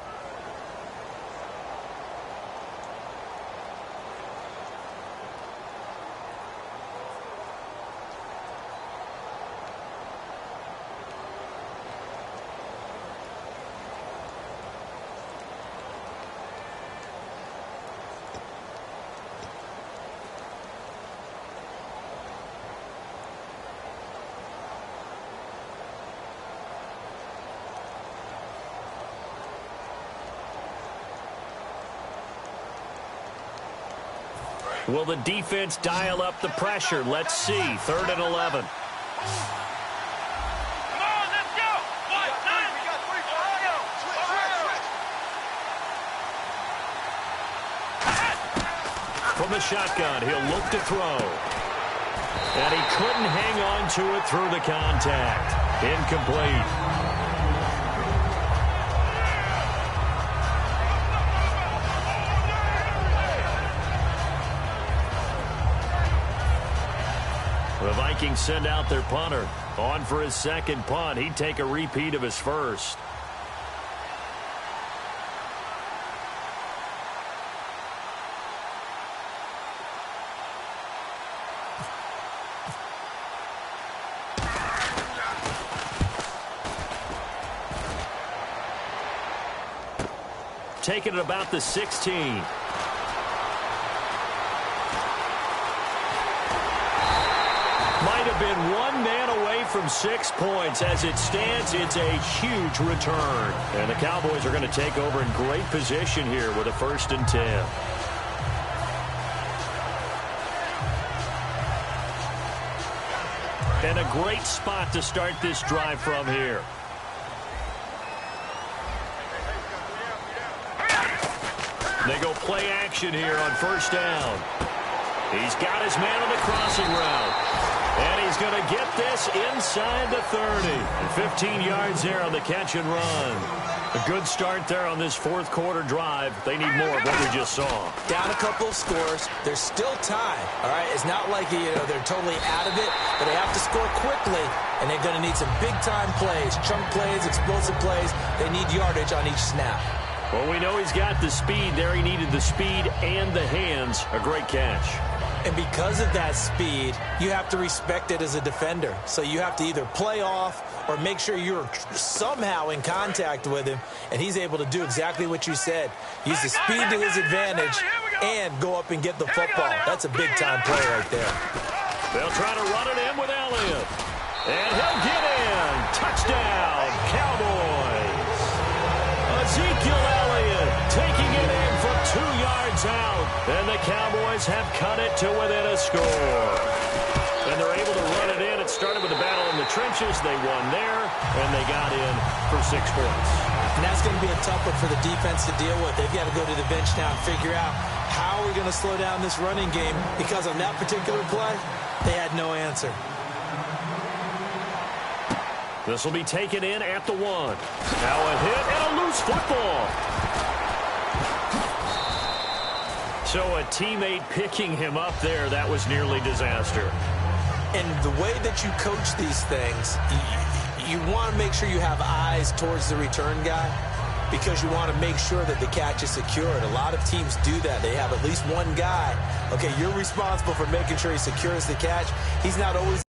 Will the defense dial up the pressure? Let's see. 3rd and 11. Come on, let's go. We got three. From the shotgun, he'll look to throw. And he couldn't hang on to it through the contact. Incomplete. The Vikings send out their punter. On for his 2nd punt. He'd take a repeat of his 1st. Taking it about the 16. Might have been 1 man away from 6 points. As it stands, it's a huge return. And the Cowboys are going to take over in great position here with a 1st and 10. And a great spot to start this drive from here. They go play action here on 1st down. He's got his man on the crossing route. And he's going to get this inside the 30. And 15 yards there on the catch and run. A good start there on this 4th quarter drive. They need more of what we just saw. Down a couple of scores. There's still time. All right, it's not like they're totally out of it, but they have to score quickly and they're going to need some big-time plays, chunk plays, explosive plays. They need yardage on each snap. Well, we know he's got the speed there. He needed the speed and the hands. A great catch. And because of that speed, you have to respect it as a defender. So you have to either play off or make sure you're somehow in contact with him, and he's able to do exactly what you said. Use the speed to his advantage and go up and get the football. That's a big-time play right there. They'll try to run it in with Elliott. And he'll get in. Touchdown, Cowboys. Ezekiel Elliott taking it in from 2 yards out. And the Cowboys have cut it to within a score. And they're able to run it in. It started with a battle in the trenches. They won there, and they got in for 6 points. And that's going to be a tough one for the defense to deal with. They've got to go to the bench now and figure out how we're going to slow down this running game, because on that particular play, they had no answer. This will be taken in at the 1. Now a hit and a loose football. So a teammate picking him up there, that was nearly disaster. And the way that you coach these things, you want to make sure you have eyes towards the return guy, because you want to make sure that the catch is secured. A lot of teams do that. They have at least one guy. Okay, you're responsible for making sure he secures the catch. He's not always,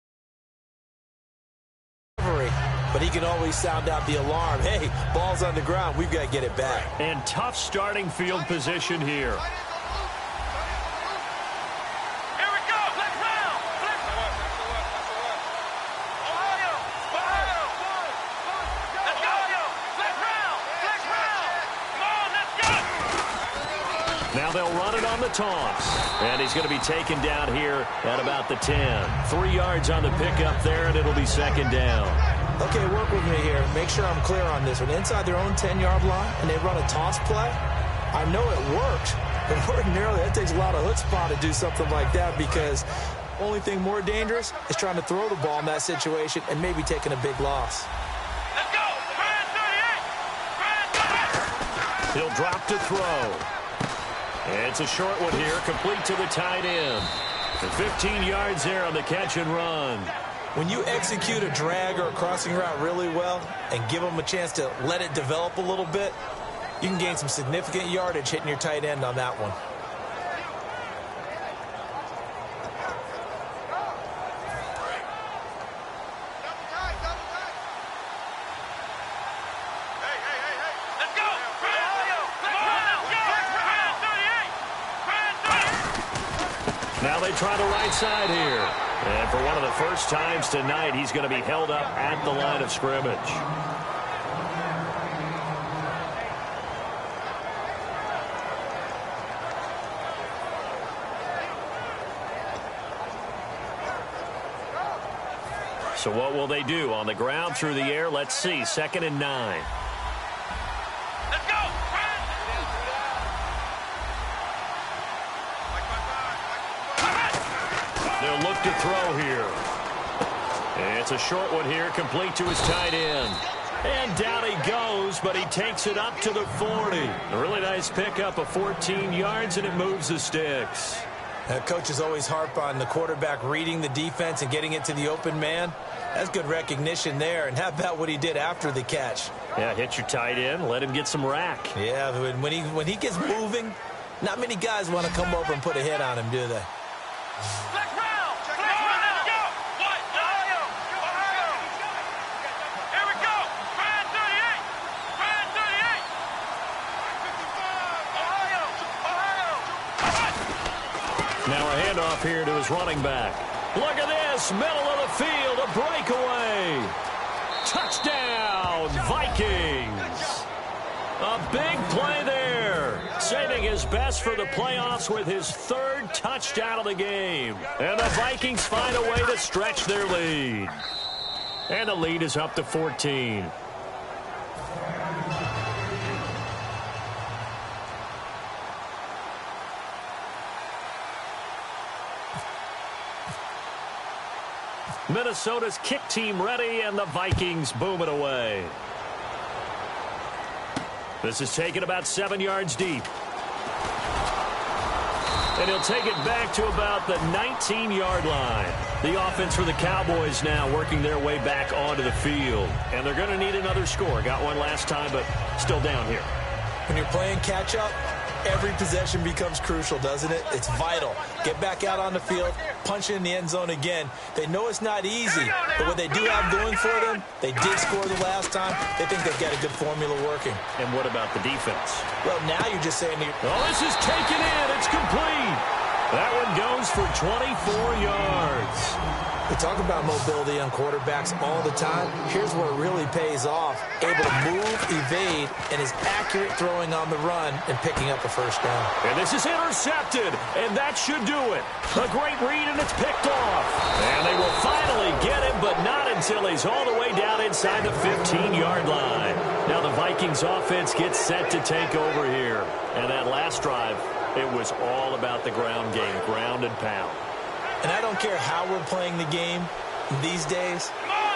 but he can always sound out the alarm. Hey, ball's on the ground. We've got to get it back. And tough starting field position here. Now they'll run it on the toss. And he's going to be taken down here at about the 10. 3 yards on the pickup there, and it'll be 2nd down. Okay, work with me here. Make sure I'm clear on this. When inside their own 10-yard line and they run a toss play, I know it works, but ordinarily that takes a lot of chutzpah to do something like that, because the only thing more dangerous is trying to throw the ball in that situation and maybe taking a big loss. Let's go! Brian 38! He'll drop to throw. It's a short one here, complete to the tight end. And 15 yards there on the catch and run. When you execute a drag or a crossing route really well and give them a chance to let it develop a little bit, you can gain some significant yardage hitting your tight end on that one. Now they try the right side here. And for one of the first times tonight, he's going to be held up at the line of scrimmage. So what will they do? On the ground, through the air? Let's see. 2nd and 9. Let's go! They'll look to throw here. It's a short one here, complete to his tight end. And down he goes, but he takes it up to the 40. A really nice pickup of 14 yards, and it moves the sticks. Coaches always harp on the quarterback reading the defense and getting it to the open man. That's good recognition there. And how about what he did after the catch? Yeah, hit your tight end, let him get some rack. Yeah, when he gets moving, not many guys want to come over and put a hit on him, do they? Now a handoff here to his running back. Look at this, middle of the field, a breakaway. Touchdown, Vikings. A big play there. Saving his best for the playoffs with his 3rd touchdown of the game. And the Vikings find a way to stretch their lead. And the lead is up to 14. Minnesota's kick team ready, and the Vikings boom it away. This is taken about 7 yards deep. And he'll take it back to about the 19-yard line. The offense for the Cowboys now working their way back onto the field. And they're going to need another score. Got one last time, but still down here. When you're playing catch-up, every possession becomes crucial, doesn't it? It's vital. Get back out on the field, punch it in the end zone again. They know it's not easy, but what they do have going for them, they did score the last time. They think they've got a good formula working. And what about the defense? Well, now you're just saying... Oh, this is taken in. It's complete. That one goes for 24 yards. We talk about mobility on quarterbacks all the time. Here's where it really pays off. Able to move, evade, and is accurate throwing on the run and picking up a first down. And this is intercepted, and that should do it. A great read, and it's picked off. And they will finally get him, but not until he's all the way down inside the 15-yard line. Now the Vikings offense gets set to take over here. And that last drive, it was all about the ground game, ground and pound. And I don't care how we're playing the game these days,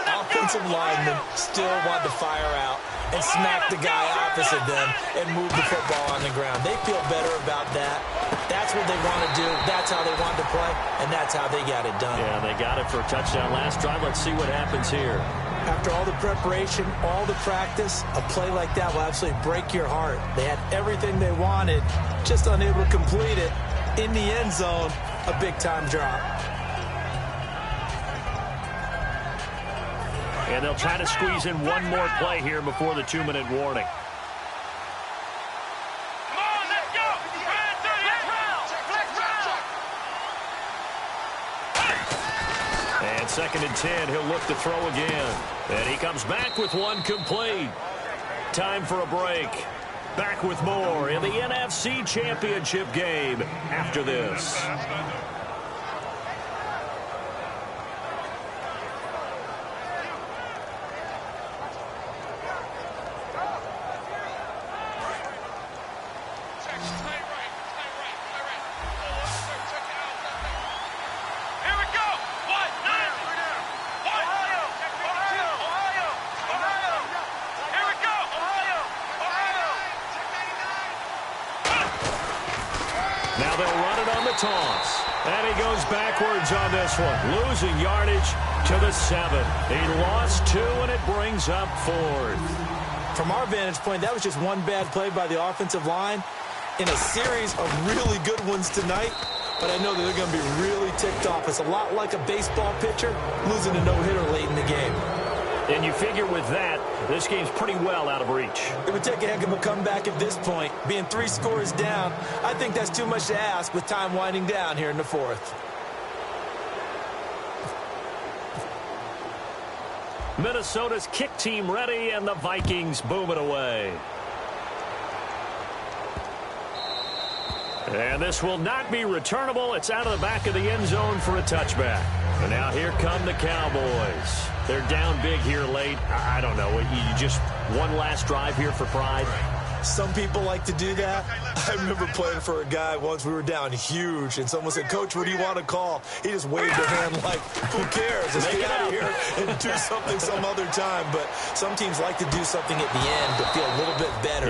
offensive linemen still want to fire out and smack the guy opposite them and move the football on the ground. They feel better about that. That's what they want to do. That's how they want to play, and that's how they got it done. Yeah, they got it for a touchdown last drive. Let's see what happens here. After all the preparation, all the practice, a play like that will absolutely break your heart. They had everything they wanted, just unable to complete it. In the end zone, a big-time drop. And they'll try to squeeze in one more play here before the 2-minute warning. Come on, let's go! And 2nd and 10, he'll look to throw again. And he comes back with one complete. Time for a break. Back with more in the NFC Championship game after this. Now they'll run it on the toss. And he goes backwards on this one. Losing yardage to the 7. He lost 2, and it brings up 4th. From our vantage point, that was just one bad play by the offensive line in a series of really good ones tonight. But I know that they're going to be really ticked off. It's a lot like a baseball pitcher losing a no-hitter late in the game. And you figure with that, this game's pretty well out of reach. It would take a heck of a comeback at this point. Being 3 scores down, I think that's too much to ask with time winding down here in the 4th. Minnesota's kick team ready, and the Vikings boom it away. And this will not be returnable. It's out of the back of the end zone for a touchback. And now here come the Cowboys. They're down big here late. I don't know. You just one last drive here for pride. Some people like to do that. I remember playing for a guy once. We were down huge, and someone said, "Coach, what do you want to call?" He just waved a hand like, "Who cares? Let's get out of here and do something some other time." But some teams like to do something at the end to feel a little bit better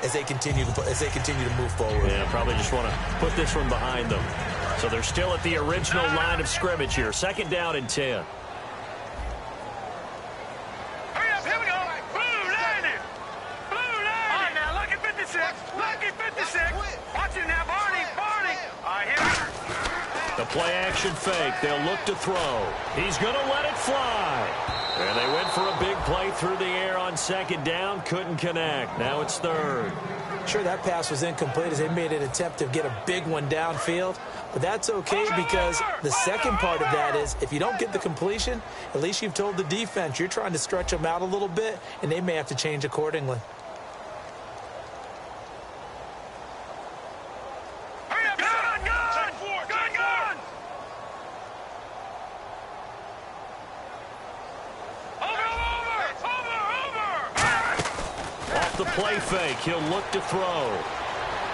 as they continue to move forward. Yeah, probably just want to put this one behind them. So they're still at the original line of scrimmage here. 2nd down and 10. The play-action fake. They'll look to throw. He's going to let it fly. And they went for a big play through the air on 2nd down. Couldn't connect. Now it's 3rd. Sure, that pass was incomplete as they made an attempt to get a big one downfield. But that's okay because the second part of that is if you don't get the completion, at least you've told the defense you're trying to stretch them out a little bit, and they may have to change accordingly. The play fake. He'll look to throw.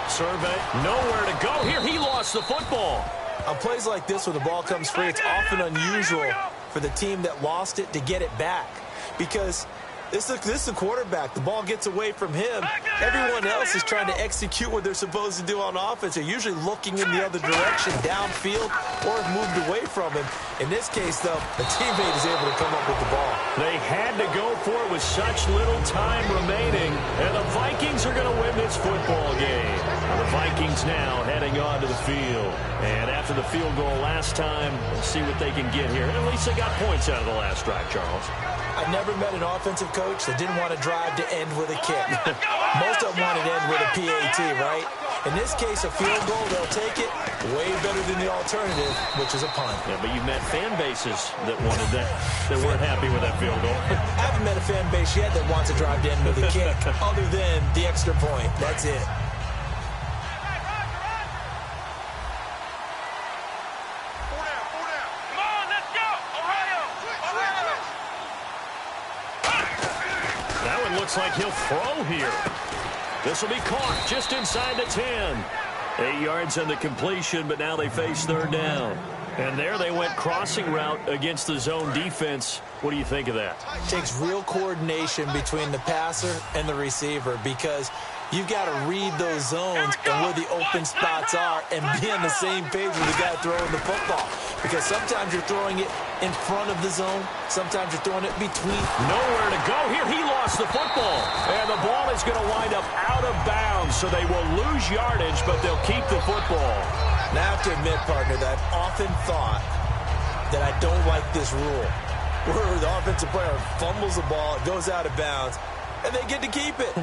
Survey. Nowhere to go here. He lost the football. On plays like this where the ball comes free, it's often unusual for the team that lost it to get it back. Because This is the quarterback. The ball gets away from him. Everyone else is trying to execute what they're supposed to do on offense. They're usually looking in the other direction, downfield, or have moved away from him. In this case, though, a teammate is able to come up with the ball. They had to go for it with such little time remaining, and the Vikings are going to win this football game. The Vikings now heading on to the field. And after the field goal last time, we'll see what they can get here. And at least they got points out of the last drive, Charles. I've never met an offensive coach that didn't want to drive to end with a kick. Most of them wanted to end with a PAT, right? In this case, a field goal, they'll take it way better than the alternative, which is a punt. Yeah, but you met fan bases that wanted that, that weren't happy with that field goal. I haven't met a fan base yet that wants to drive to end with a kick, other than the extra point. That's it. Looks like he'll throw here. This will be caught just inside the 10. 8 yards on the completion, but now they face third down. And there they went crossing route against the zone defense. What do you think of that? It takes real coordination between the passer and the receiver because you've got to read those zones and where the open spots are and be on the same page with the guy throwing the football. Because sometimes you're throwing it in front of the zone. Sometimes you're throwing it between. Nowhere to go here. He lost the football. And the ball is going to wind up out of bounds, so they will lose yardage, but they'll keep the football. Now, I have to admit, partner, that I've often thought that I don't like this rule, where the offensive player fumbles the ball, it goes out of bounds, and they get to keep it.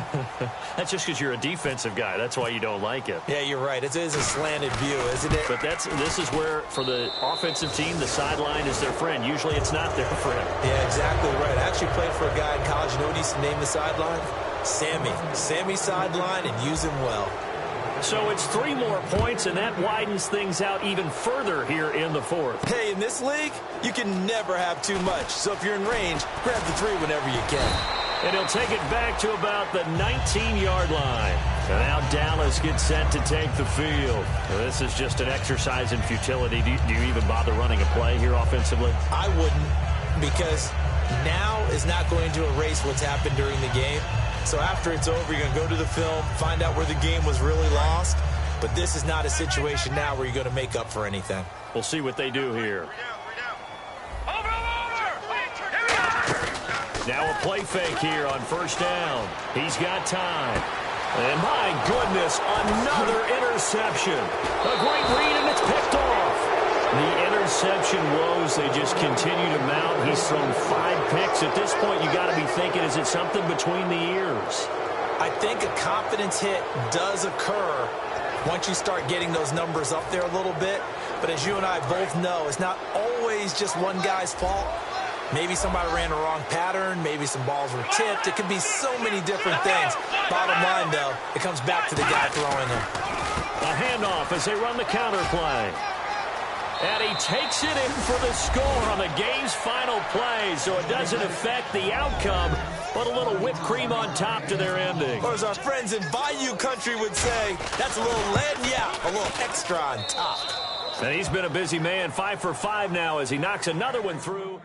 That's just because you're a defensive guy. That's why you don't like it. Yeah, you're right. It is a slanted view, isn't it? But this is where, for the offensive team, the sideline is their friend. Usually it's not their friend. Yeah, exactly right. I actually played for a guy in college. You know what he used to name the sideline? Sammy. Sammy sideline, and use him well. So it's 3 more points, and that widens things out even further here in the fourth. Hey, in this league, you can never have too much. So if you're in range, grab the 3 whenever you can. And he'll take it back to about the 19-yard line. And now Dallas gets set to take the field. Now, this is just an exercise in futility. Do you even bother running a play here offensively? I wouldn't, because now is not going to erase what's happened during the game. So after it's over, you're going to go to the film, find out where the game was really lost. But this is not a situation now where you're going to make up for anything. We'll see what they do here. Now a play fake here on first down. He's got time. And my goodness, another interception. A great read, and it's picked off. The interception woes, they just continue to mount. He's thrown 5 picks. At this point, you got to be thinking, is it something between the ears? I think a confidence hit does occur once you start getting those numbers up there a little bit. But as you and I both know, it's not always just one guy's fault. Maybe somebody ran the wrong pattern. Maybe some balls were tipped. It could be so many different things. Bottom line, though, it comes back to the guy throwing them. A handoff as they run the counter play. And he takes it in for the score on the game's final play, so it doesn't affect the outcome, but a little whipped cream on top to their ending. Or as our friends in Bayou Country would say, that's a little lagniappe, a little extra on top. And he's been a busy man, 5 for 5 now as he knocks another one through.